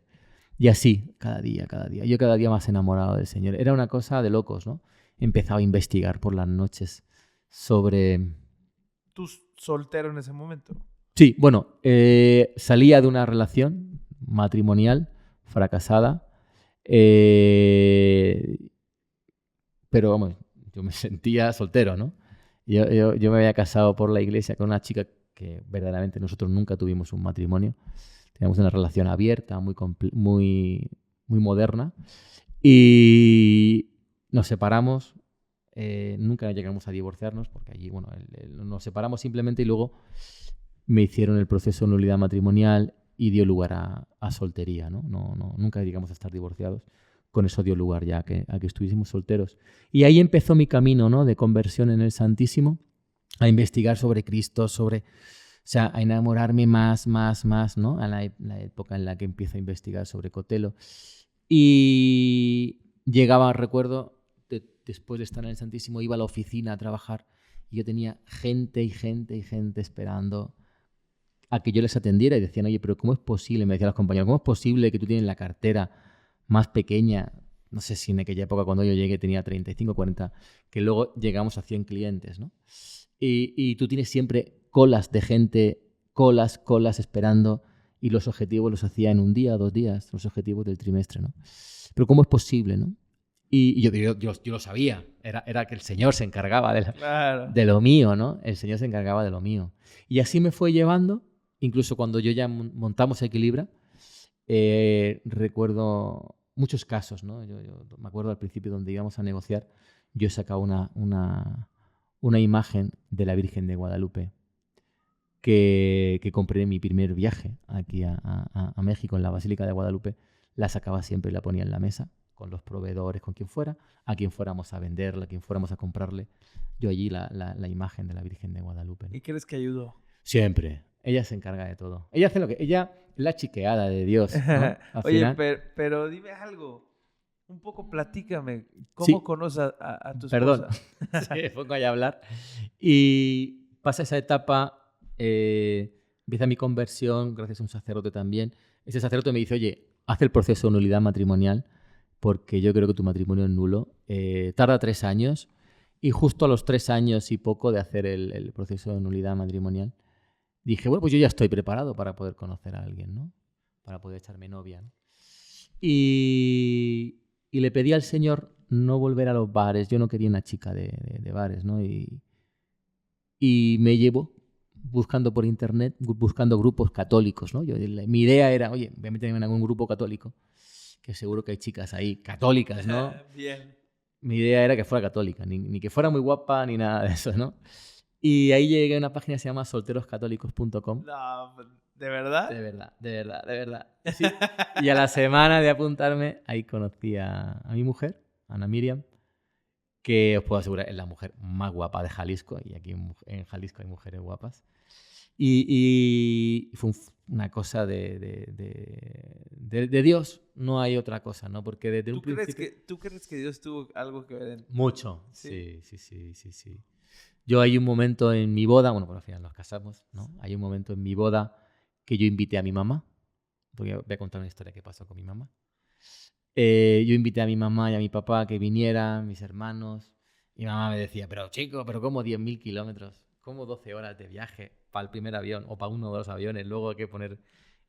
Y así, cada día. Yo cada día más enamorado del Señor. Era una cosa de locos, ¿no? Empezaba a investigar por las noches sobre... ¿Tú soltero en ese momento? Sí, bueno, salía de una relación matrimonial fracasada, pero vamos, yo me sentía soltero, ¿no? Yo me había casado por la iglesia con una chica que verdaderamente nosotros nunca tuvimos un matrimonio. Teníamos una relación abierta, muy moderna. Y nos separamos. Nunca llegamos a divorciarnos porque allí, bueno, nos separamos simplemente y luego me hicieron el proceso de nulidad matrimonial y dio lugar a soltería, ¿no? Nunca llegamos a estar divorciados. Con eso dio lugar ya a que estuviésemos solteros. Y ahí empezó mi camino, ¿no? De conversión en el Santísimo, a investigar sobre Cristo, o sea, a enamorarme más, ¿no? A la época en la que empiezo a investigar sobre Cotelo. Y llegaba, recuerdo, después de estar en el Santísimo, iba a la oficina a trabajar y yo tenía gente esperando a que yo les atendiera y decían, oye, pero ¿cómo es posible? Me decían los compañeros, ¿cómo es posible que tú tienes la cartera más pequeña? No sé si en aquella época cuando yo llegué tenía 35, 40, que luego llegamos a 100 clientes, ¿no? Y tú tienes siempre colas de gente, colas esperando, y los objetivos los hacía en 1 día, 2 días, los objetivos del trimestre, ¿no? Pero ¿cómo es posible, no? Y yo lo sabía, era que el Señor se encargaba de lo mío, ¿no? El Señor se encargaba de lo mío. Y así me fue llevando, incluso cuando yo ya montamos Equilibra, recuerdo muchos casos, ¿no? Yo me acuerdo al principio donde íbamos a negociar, yo sacaba una imagen de la Virgen de Guadalupe que compré en mi primer viaje aquí a México, en la Basílica de Guadalupe. La sacaba siempre y la ponía en la mesa con los proveedores, con quien fuera, a quien fuéramos a venderla, a quien fuéramos a comprarle. Yo allí la imagen de la Virgen de Guadalupe, ¿no? ¿Y crees que ayudó? Siempre. Ella se encarga de todo. Ella hace ella es la chiqueada de Dios, ¿no? Oye, pero dime algo. Un poco platícame. ¿Cómo Sí. conoces a tu esposa? Perdón. Sí, me pongo ahí a hablar. Y pasa esa etapa, empieza mi conversión gracias a un sacerdote también. Ese sacerdote me dice, oye, haz el proceso de nulidad matrimonial porque yo creo que tu matrimonio es nulo. Tarda 3 años y justo a los 3 años y poco de hacer el proceso de nulidad matrimonial, dije, bueno, pues yo ya estoy preparado para poder conocer a alguien, ¿no? Para poder echarme novia, ¿no? Y le pedí al Señor no volver a los bares. Yo no quería una chica de bares, ¿no? Y me llevo buscando por internet, buscando grupos católicos, ¿no? Mi idea era, oye, voy a meterme en algún grupo católico, que seguro que hay chicas ahí católicas, ¿no? Bien. mi idea era que fuera católica, ni que fuera muy guapa ni nada de eso, ¿no? Y ahí llegué a una página que se llama solteroscatólicos.com. No, ¿de verdad? De verdad. Sí. Y a la semana de apuntarme, ahí conocí a mi mujer, Ana Miriam, que os puedo asegurar es la mujer más guapa de Jalisco, y aquí en Jalisco hay mujeres guapas. Y fue una cosa de Dios, no hay otra cosa, ¿no? Porque desde un principio... ¿Tú crees que Dios tuvo algo que ver en...? Mucho, sí. Yo hay un momento en mi boda, bueno, pues al final nos casamos, ¿no? Hay un momento en mi boda que yo invité a mi mamá, porque voy a contar una historia que pasó con mi mamá. Yo invité a mi mamá y a mi papá a que vinieran, mis hermanos. Mi mamá me decía, pero chico, ¿pero cómo 10.000 kilómetros? ¿Cómo 12 horas de viaje para el primer avión o para uno de los aviones? Luego hay que poner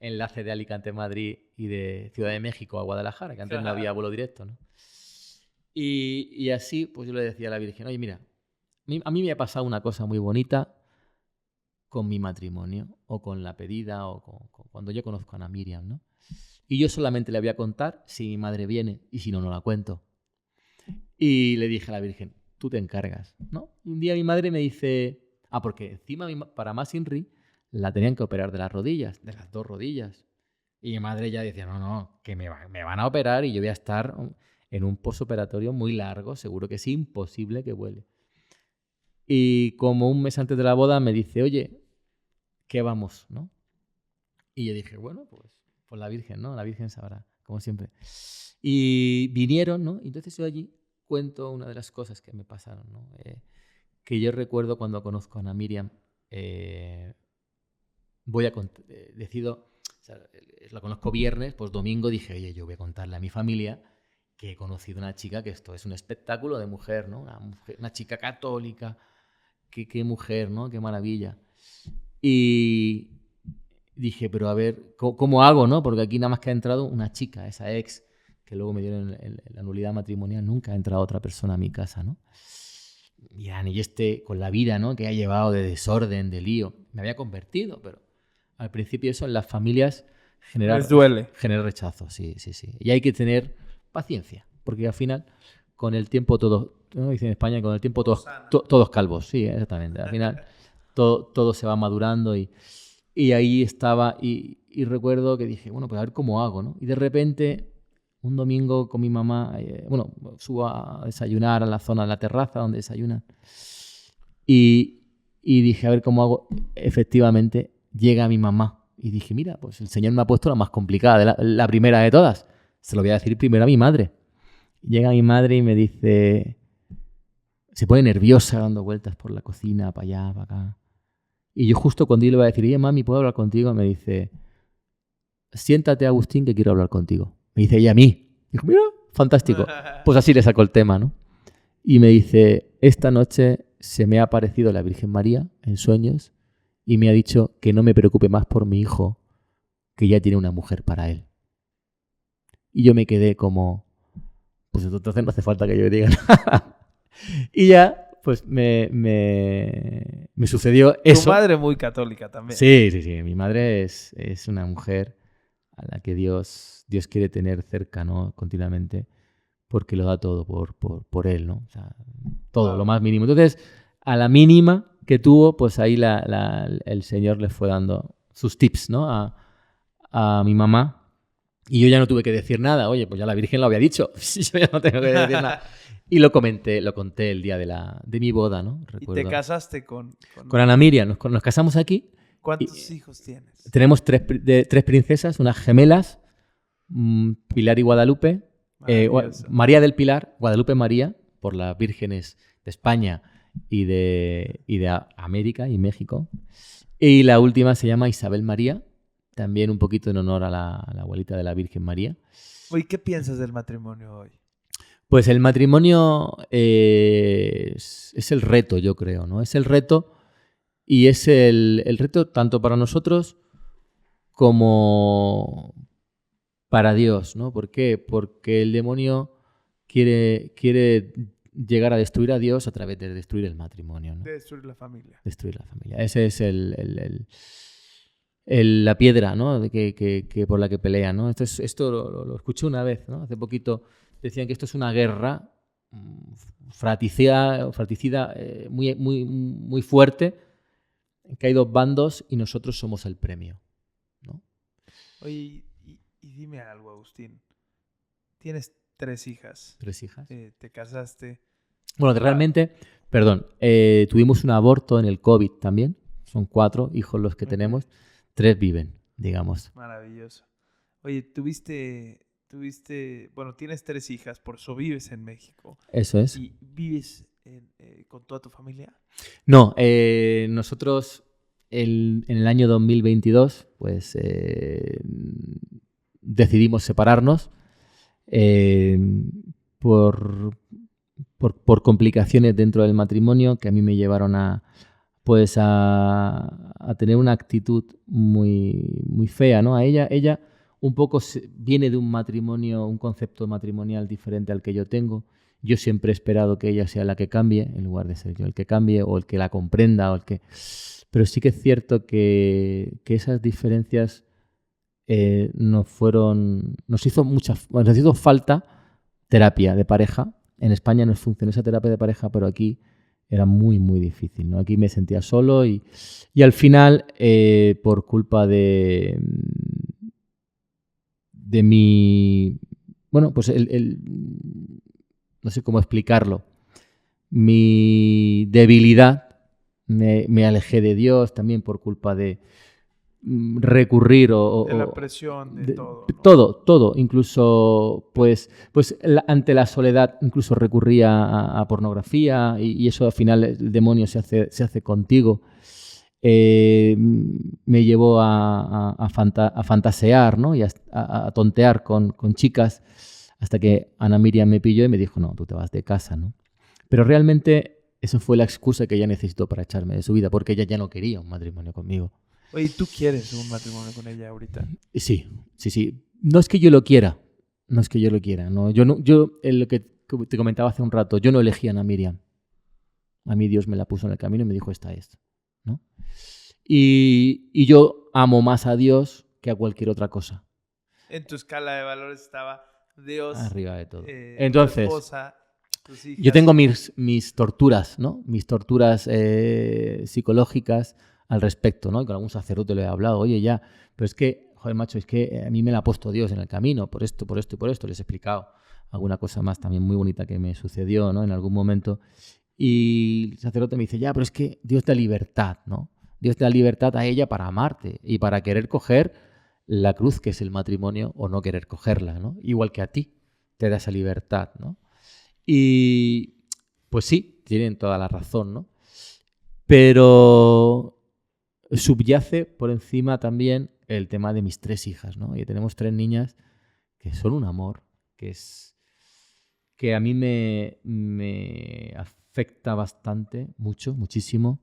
enlace de Alicante a Madrid y de Ciudad de México a Guadalajara, que antes no había vuelo directo, ¿no? Y así, pues yo le decía a la Virgen, oye, mira, a mí me ha pasado una cosa muy bonita con mi matrimonio, o con la pedida, o cuando yo conozco a Ana Miriam, ¿no? Y yo solamente le voy a contar si mi madre viene, y si no, no la cuento. Y le dije a la Virgen, tú te encargas, ¿no? Y un día mi madre me dice, porque encima para más Inri la tenían que operar de las rodillas, de las 2 rodillas. Y mi madre ya decía, no, que me van a operar y yo voy a estar en un postoperatorio muy largo, seguro que es imposible que vuele. Y como un mes antes de la boda me dice, oye, ¿qué vamos, no? Y yo dije, bueno, pues la Virgen, ¿no? La Virgen sabrá, como siempre. Y vinieron, ¿no? Y entonces yo allí cuento una de las cosas que me pasaron, ¿no? Que yo recuerdo cuando conozco a Ana Miriam, decido, o sea, la conozco viernes, pues domingo dije, oye, yo voy a contarle a mi familia que he conocido una chica, que esto es un espectáculo de mujer, ¿no? Una chica católica, qué mujer, ¿no? Qué maravilla. Y dije, pero a ver, ¿cómo hago, no? Porque aquí nada más que ha entrado una chica, esa ex, que luego me dieron la nulidad matrimonial, nunca ha entrado otra persona a mi casa, ¿no? Y con la vida, ¿no? Que ha llevado de desorden, de lío, me había convertido, pero al principio eso en las familias Les duele. genera rechazo, sí. Y hay que tener paciencia, porque al final, con el tiempo todo, ¿no? Dice en España, con el tiempo todos calvos, sí, exactamente. Al final todo se va madurando y ahí estaba y recuerdo que dije, bueno, pues a ver cómo hago, ¿no? Y de repente, un domingo con mi mamá, subo a desayunar a la zona de la terraza donde desayunan y dije, a ver cómo hago. Efectivamente, llega mi mamá y dije, mira, pues el Señor me ha puesto la más complicada, la primera de todas. Se lo voy a decir primero a mi madre. Llega mi madre y me dice, se pone nerviosa dando vueltas por la cocina, para allá, para acá. Y yo justo cuando yo le iba a decir, oye, mami, ¿puedo hablar contigo? Me dice, siéntate, Agustín, que quiero hablar contigo. Me dice, ¿y a mí? Dijo, mira, fantástico. Pues así le sacó el tema, ¿no? Y me dice, esta noche se me ha aparecido la Virgen María en sueños y me ha dicho que no me preocupe más por mi hijo, que ya tiene una mujer para él. Y yo me quedé como, pues entonces no hace falta que yo diga nada. Y ya, pues me sucedió eso. Tu madre muy católica también. Sí. Mi madre es una mujer a la que Dios quiere tener cerca, ¿no? Continuamente, porque lo da todo por él, ¿no? O sea, todo, lo más mínimo. Entonces, a la mínima que tuvo, pues ahí el Señor le fue dando sus tips, ¿no? A mi mamá. Y yo ya no tuve que decir nada. Oye, pues ya la Virgen lo había dicho. Yo ya no tengo que decir nada. Y lo conté el día de mi boda, ¿no? Recuerdo. ¿Y te casaste con Ana Miriam? Nos casamos aquí. ¿Cuántos hijos tienes? Tenemos tres princesas, unas gemelas, Pilar y Guadalupe. María del Pilar, Guadalupe María, por las vírgenes de España y de América y México. Y la última se llama Isabel María, también un poquito en honor a la abuelita de la Virgen María. ¿Y qué piensas del matrimonio hoy? Pues el matrimonio es el reto, yo creo, ¿no? Es el reto y es el reto tanto para nosotros como para Dios, ¿no? ¿Por qué? Porque el demonio quiere llegar a destruir a Dios a través de destruir el matrimonio, ¿no? De destruir la familia. Destruir la familia. Ese es la piedra, ¿no? Que por la que pelean, ¿no? Esto lo escuché una vez, ¿no? Hace poquito decían que esto es una guerra fratricida muy, muy, muy fuerte, que hay dos bandos y nosotros somos el premio, ¿no? Oye, y dime algo, Agustín. Tienes 3 hijas. 3 hijas. Te casaste. Bueno, realmente, perdón, tuvimos un aborto en el COVID también. Son 4 hijos los que tenemos. 3 viven, digamos. Maravilloso. Oye, bueno, tienes 3 hijas, por eso vives en México. Eso es. ¿Y vives con toda tu familia? No, nosotros en el año 2022, pues decidimos separarnos por complicaciones dentro del matrimonio que a mí me llevaron a tener una actitud muy, muy fea, ¿no? Ella un poco viene de un matrimonio, un concepto matrimonial diferente al que yo tengo. Yo siempre he esperado que ella sea la que cambie, en lugar de ser yo el que cambie o el que la comprenda o el que... Pero sí que es cierto que esas diferencias nos hizo falta terapia de pareja. En España nos funcionó esa terapia de pareja, pero aquí era muy, muy difícil, ¿no? Aquí me sentía solo y al final, por culpa de mi... Bueno, pues no sé cómo explicarlo. Mi debilidad, me alejé de Dios también por culpa de recurrir de la presión, de todo, ¿no? todo, incluso pues ante la soledad incluso recurría a pornografía y eso al final el demonio se hace contigo. Me llevó a fantasear, ¿no? Y a tontear con chicas hasta que Ana Miriam me pilló y me dijo, no, tú te vas de casa, ¿no? Pero realmente eso fue la excusa que ella necesitó para echarme de su vida, porque ella ya no quería un matrimonio conmigo. Oye, ¿tú quieres un matrimonio con ella ahorita? Sí. No es que yo lo quiera. No. Lo que te comentaba hace un rato, yo no elegí a Ana Miriam. A mí Dios me la puso en el camino y me dijo, esta es, ¿no? Y yo amo más a Dios que a cualquier otra cosa. En tu escala de valores estaba Dios, arriba de todo. Entonces, tu esposa, tus hijas. Yo tengo mis torturas, ¿no? Mis torturas psicológicas al respecto, ¿no? Y con algún sacerdote lo he hablado, oye, ya, pero es que, joder, macho, es que a mí me la ha puesto Dios en el camino, por esto y por esto. Les he explicado alguna cosa más también muy bonita que me sucedió, ¿no? En algún momento. Y el sacerdote me dice, ya, pero es que Dios da libertad, ¿no? Dios da libertad a ella para amarte y para querer coger la cruz que es el matrimonio o no querer cogerla, ¿no? Igual que a ti te da esa libertad, ¿no? Y pues sí, tienen toda la razón, ¿no? Pero subyace por encima también el tema de mis 3 hijas, ¿no? Y tenemos 3 niñas que son un amor, que a mí me afecta bastante, muchísimo,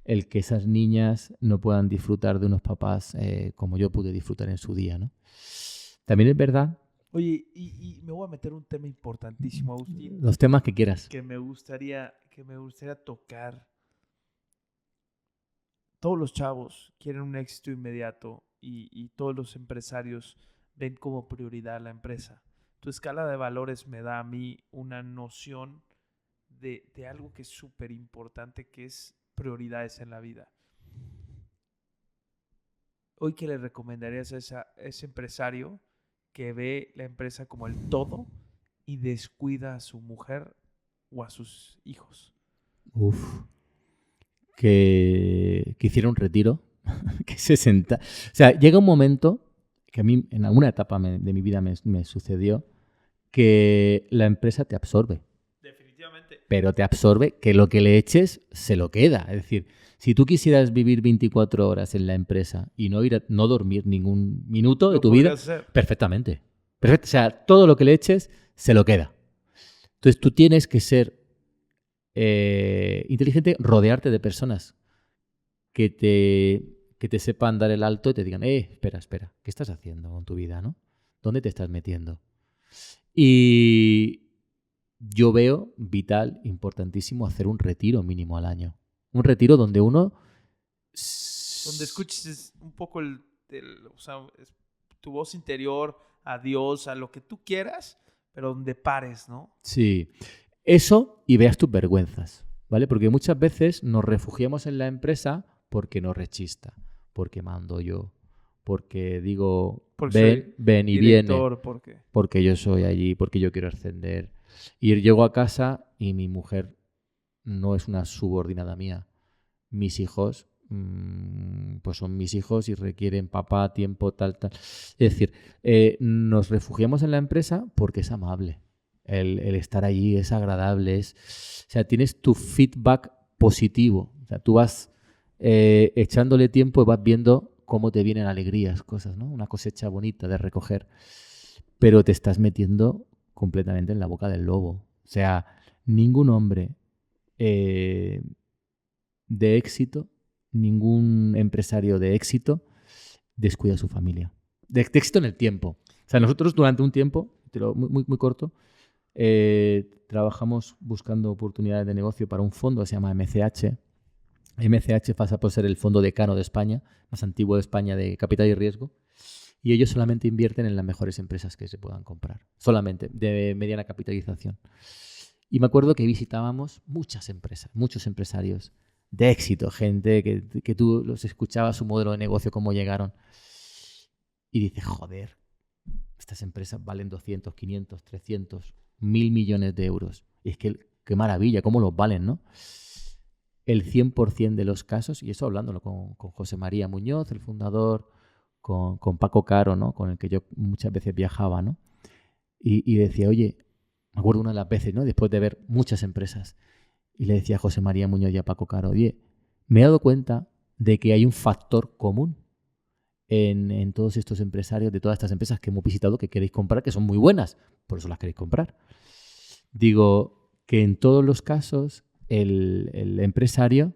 el que esas niñas no puedan disfrutar de unos papás como yo pude disfrutar en su día, ¿no? También es verdad. Oye, y me voy a meter un tema importantísimo, Agustín. Los temas que quieras. Que me gustaría tocar. Todos los chavos quieren un éxito inmediato y todos los empresarios ven como prioridad la empresa. Tu escala de valores me da a mí una noción de algo que es súper importante, que es prioridades en la vida. Hoy, ¿qué le recomendarías a ese empresario que ve la empresa como el todo y descuida a su mujer o a sus hijos? Que hiciera un retiro, que se senta. O sea, llega un momento que a mí en alguna etapa de mi vida me sucedió que la empresa te absorbe. Definitivamente. Pero te absorbe que lo que le eches se lo queda. Es decir, si tú quisieras vivir 24 horas en la empresa y no dormir ningún minuto de tu vida, hacer. Perfectamente. O sea, todo lo que le eches se lo queda. Entonces tú tienes que ser inteligente, rodearte de personas que te sepan dar el alto y te digan, espera, ¿qué estás haciendo con tu vida, no? ¿Dónde te estás metiendo? Y yo veo vital, importantísimo, hacer un retiro mínimo al año. Un retiro donde uno... Donde escuches un poco o sea, tu voz interior, a Dios, a lo que tú quieras, pero donde pares, ¿no? Sí. Eso y veas tus vergüenzas, ¿vale? Porque muchas veces nos refugiamos en la empresa porque nos rechista, porque mando yo, porque digo Porque ven y director, viene, porque yo soy allí, porque yo quiero ascender. Y llego a casa y mi mujer no es una subordinada mía. Mis hijos, pues son mis hijos y requieren papá, tiempo, tal. Es decir, nos refugiamos en la empresa porque es amable. El estar allí es agradable. O sea, tienes tu feedback positivo. O sea, tú vas echándole tiempo y vas viendo cómo te vienen alegrías, cosas, ¿no? Una cosecha bonita de recoger. Pero te estás metiendo completamente en la boca del lobo. O sea, ningún hombre de éxito, ningún empresario de éxito descuida a su familia. De éxito en el tiempo. O sea, nosotros durante un tiempo, muy corto, trabajamos buscando oportunidades de negocio para un fondo que se llama MCH. MCH pasa por ser el fondo decano de España, más antiguo de España de capital y riesgo. Y ellos solamente invierten en las mejores empresas que se puedan comprar. Solamente, de mediana capitalización. Y me acuerdo que visitábamos muchas empresas, muchos empresarios de éxito, gente que tú los escuchabas su modelo de negocio, cómo llegaron. Y dices, joder, estas empresas valen 200, 500, 300, 1.000 millones de euros. Y es que qué maravilla, cómo los valen, ¿no? El 100% de los casos, y eso hablándolo con José María Muñoz, el fundador, con Paco Caro, ¿no? Con el que yo muchas veces viajaba, ¿no? Y decía, oye, me acuerdo una de las veces, ¿no? Después de ver muchas empresas, y le decía a José María Muñoz y a Paco Caro, oye, me he dado cuenta de que hay un factor común en todos estos empresarios, de todas estas empresas que hemos visitado, que queréis comprar, que son muy buenas, por eso las queréis comprar. Digo que en todos los casos el empresario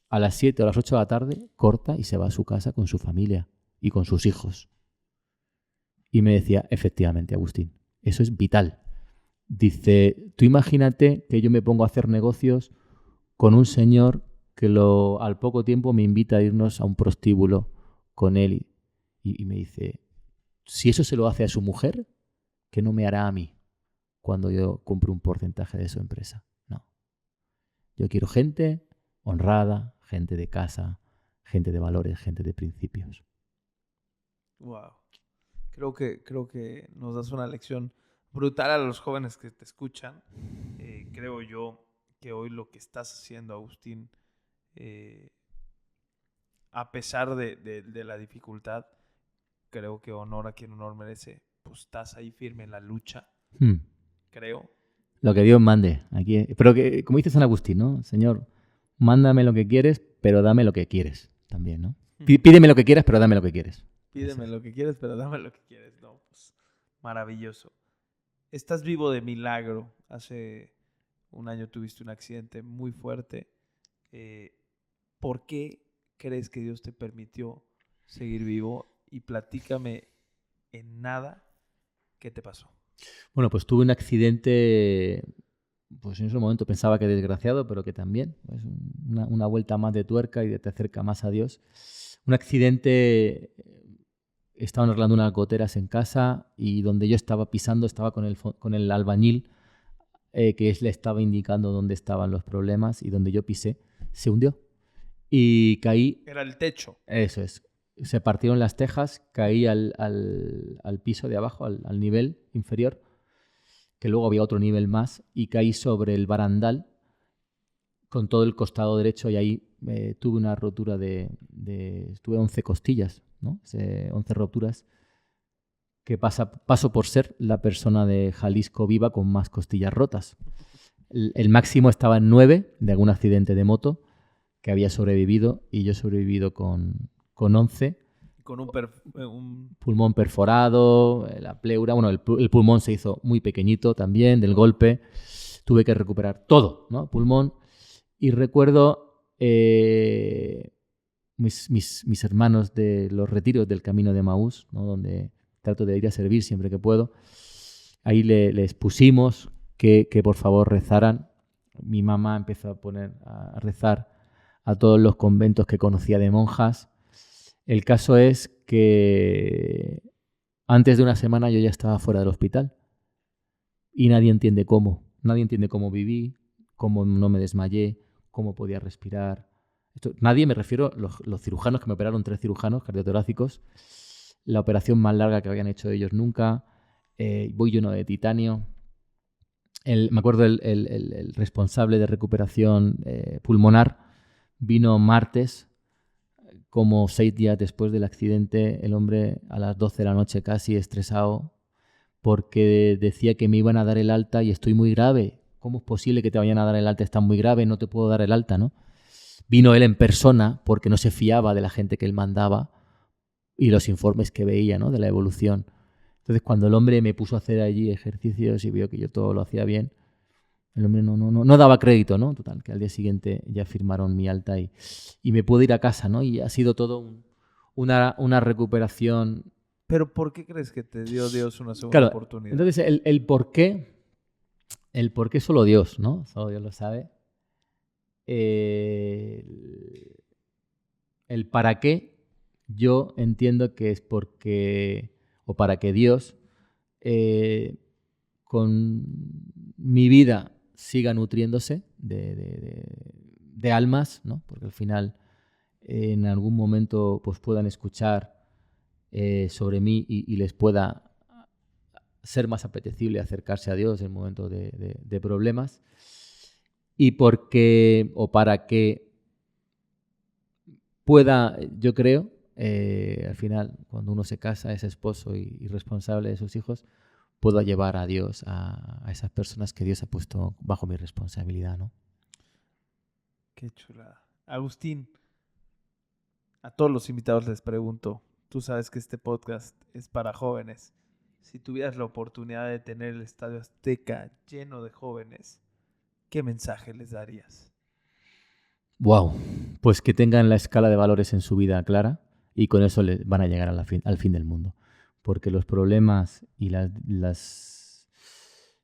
a las 7 o a las 8 de la tarde corta y se va a su casa con su familia y con sus hijos. Y me decía, efectivamente, Agustín, eso es vital. Dice, tú imagínate que yo me pongo a hacer negocios con un señor que al poco tiempo me invita a irnos a un prostíbulo con él. Y me dice, si eso se lo hace a su mujer, ¿qué no me hará a mí cuando yo compre un porcentaje de su empresa? No. Yo quiero gente honrada, gente de casa, gente de valores, gente de principios. Wow. Creo que nos das una lección brutal a los jóvenes que te escuchan. Creo yo que hoy lo que estás haciendo, Agustín, a pesar de la dificultad, creo que honor a quien honor merece. Pues estás ahí firme en la lucha, creo. Lo que Dios mande. Aquí, pero que, como dice San Agustín, ¿no? Señor, mándame lo que quieres, pero dame lo que quieres también, ¿no? Pídeme lo que quieras, pero dame lo que quieres. Pídeme lo que quieres, pero dame lo que quieres. No, pues maravilloso. Estás vivo de milagro. Hace un año tuviste un accidente muy fuerte. ¿Por qué crees que Dios te permitió seguir vivo? Y platícame en nada qué te pasó. Bueno, pues tuve un accidente, pues en ese momento pensaba que desgraciado, pero que también, pues una vuelta más de tuerca y te acerca más a Dios. Un accidente, estaban arreglando unas goteras en casa y donde yo estaba pisando estaba con el albañil que le estaba indicando dónde estaban los problemas, y donde yo pisé se hundió y caí. Era el techo. Eso es. Se partieron las tejas, caí al piso de abajo, al nivel inferior, que luego había otro nivel más, y caí sobre el barandal con todo el costado derecho, y ahí tuve una rotura tuve 11 costillas, ¿no? 11 roturas, que paso por ser la persona de Jalisco viva con más costillas rotas. El máximo estaba en 9 de algún accidente de moto que había sobrevivido, y yo he sobrevivido con 11. Con un pulmón perforado, la pleura. Bueno, el pulmón se hizo muy pequeñito también del golpe. Tuve que recuperar todo, ¿no? Pulmón. Y recuerdo mis hermanos de los retiros del Camino de Emaús, ¿no? Donde trato de ir a servir siempre que puedo. Ahí les pusimos que por favor rezaran. Mi mamá empezó a rezar a todos los conventos que conocía de monjas. El caso es que antes de una semana yo ya estaba fuera del hospital y nadie entiende cómo. Nadie entiende cómo viví, cómo no me desmayé, cómo podía respirar. Nadie, me refiero a los cirujanos que me operaron, 3 cirujanos cardiotorácicos, la operación más larga que habían hecho ellos nunca, voy lleno de titanio. Me acuerdo el responsable de recuperación pulmonar vino martes, como 6 días después del accidente, el hombre a las 12 de la noche casi estresado porque decía que me iban a dar el alta y estoy muy grave. ¿Cómo es posible que te vayan a dar el alta? Estás muy grave, no te puedo dar el alta, ¿no? Vino él en persona porque no se fiaba de la gente que él mandaba y los informes que veía, ¿no? De la evolución. Entonces, cuando el hombre me puso a hacer allí ejercicios y vio que yo todo lo hacía bien, el hombre no daba crédito, ¿no? Total, que al día siguiente ya firmaron mi alta y me pude ir a casa, ¿no? Y ha sido todo una recuperación. ¿Pero por qué crees que te dio Dios una segunda oportunidad? Entonces, el por qué solo Dios, ¿no? Solo Dios lo sabe. El para qué, yo entiendo que es porque, o para que Dios, con mi vida siga nutriéndose de almas, ¿no? Porque al final en algún momento pues puedan escuchar sobre mí y les pueda ser más apetecible acercarse a Dios en momentos de problemas. Y porque, o para que pueda, yo creo, al final, cuando uno se casa, es esposo y responsable de sus hijos, puedo llevar a Dios a esas personas que Dios ha puesto bajo mi responsabilidad, ¿no? Qué chulada. Agustín, a todos los invitados les pregunto, tú sabes que este podcast es para jóvenes. Si tuvieras la oportunidad de tener el Estadio Azteca lleno de jóvenes, ¿qué mensaje les darías? Wow, pues que tengan la escala de valores en su vida clara y con eso van a llegar al fin del mundo. Porque los problemas y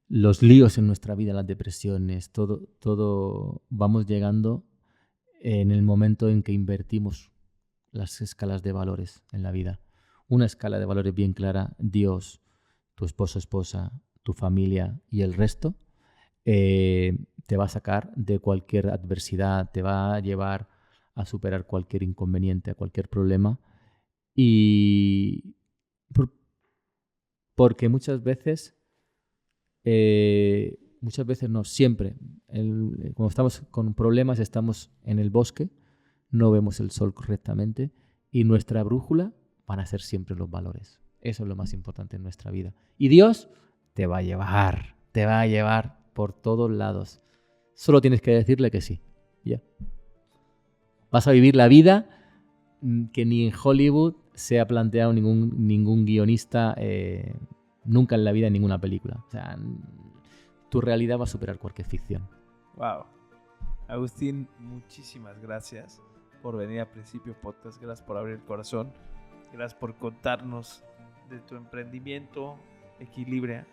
los líos en nuestra vida, las depresiones, todo vamos llegando en el momento en que invertimos las escalas de valores en la vida. Una escala de valores bien clara, Dios, tu esposo, esposa, tu familia y el resto, te va a sacar de cualquier adversidad, te va a llevar a superar cualquier inconveniente, a cualquier problema. Y porque muchas veces no, siempre, cuando estamos con problemas, estamos en el bosque, no vemos el sol correctamente y nuestra brújula van a ser siempre los valores. Eso es lo más importante en nuestra vida. Y Dios te va a llevar por todos lados. Solo tienes que decirle que sí. Ya. Vas a vivir la vida que ni en Hollywood se ha planteado ningún guionista nunca en la vida en ninguna película. O sea, tu realidad va a superar cualquier ficción. Wow. Agustín, muchísimas gracias por venir a Principio Podcast. Gracias por abrir el corazón. Gracias por contarnos de tu emprendimiento Equilibria,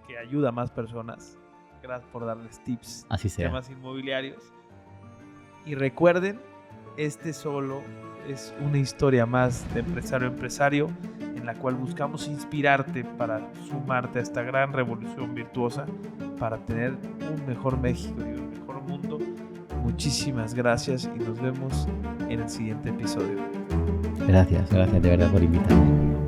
que ayuda a más personas. Gracias por darles tips, así sea, temas inmobiliarios. Y recuerden, este solo es una historia más de empresario a empresario, en la cual buscamos inspirarte para sumarte a esta gran revolución virtuosa para tener un mejor México y un mejor mundo. Muchísimas gracias y nos vemos en el siguiente episodio. Gracias de verdad por invitarme.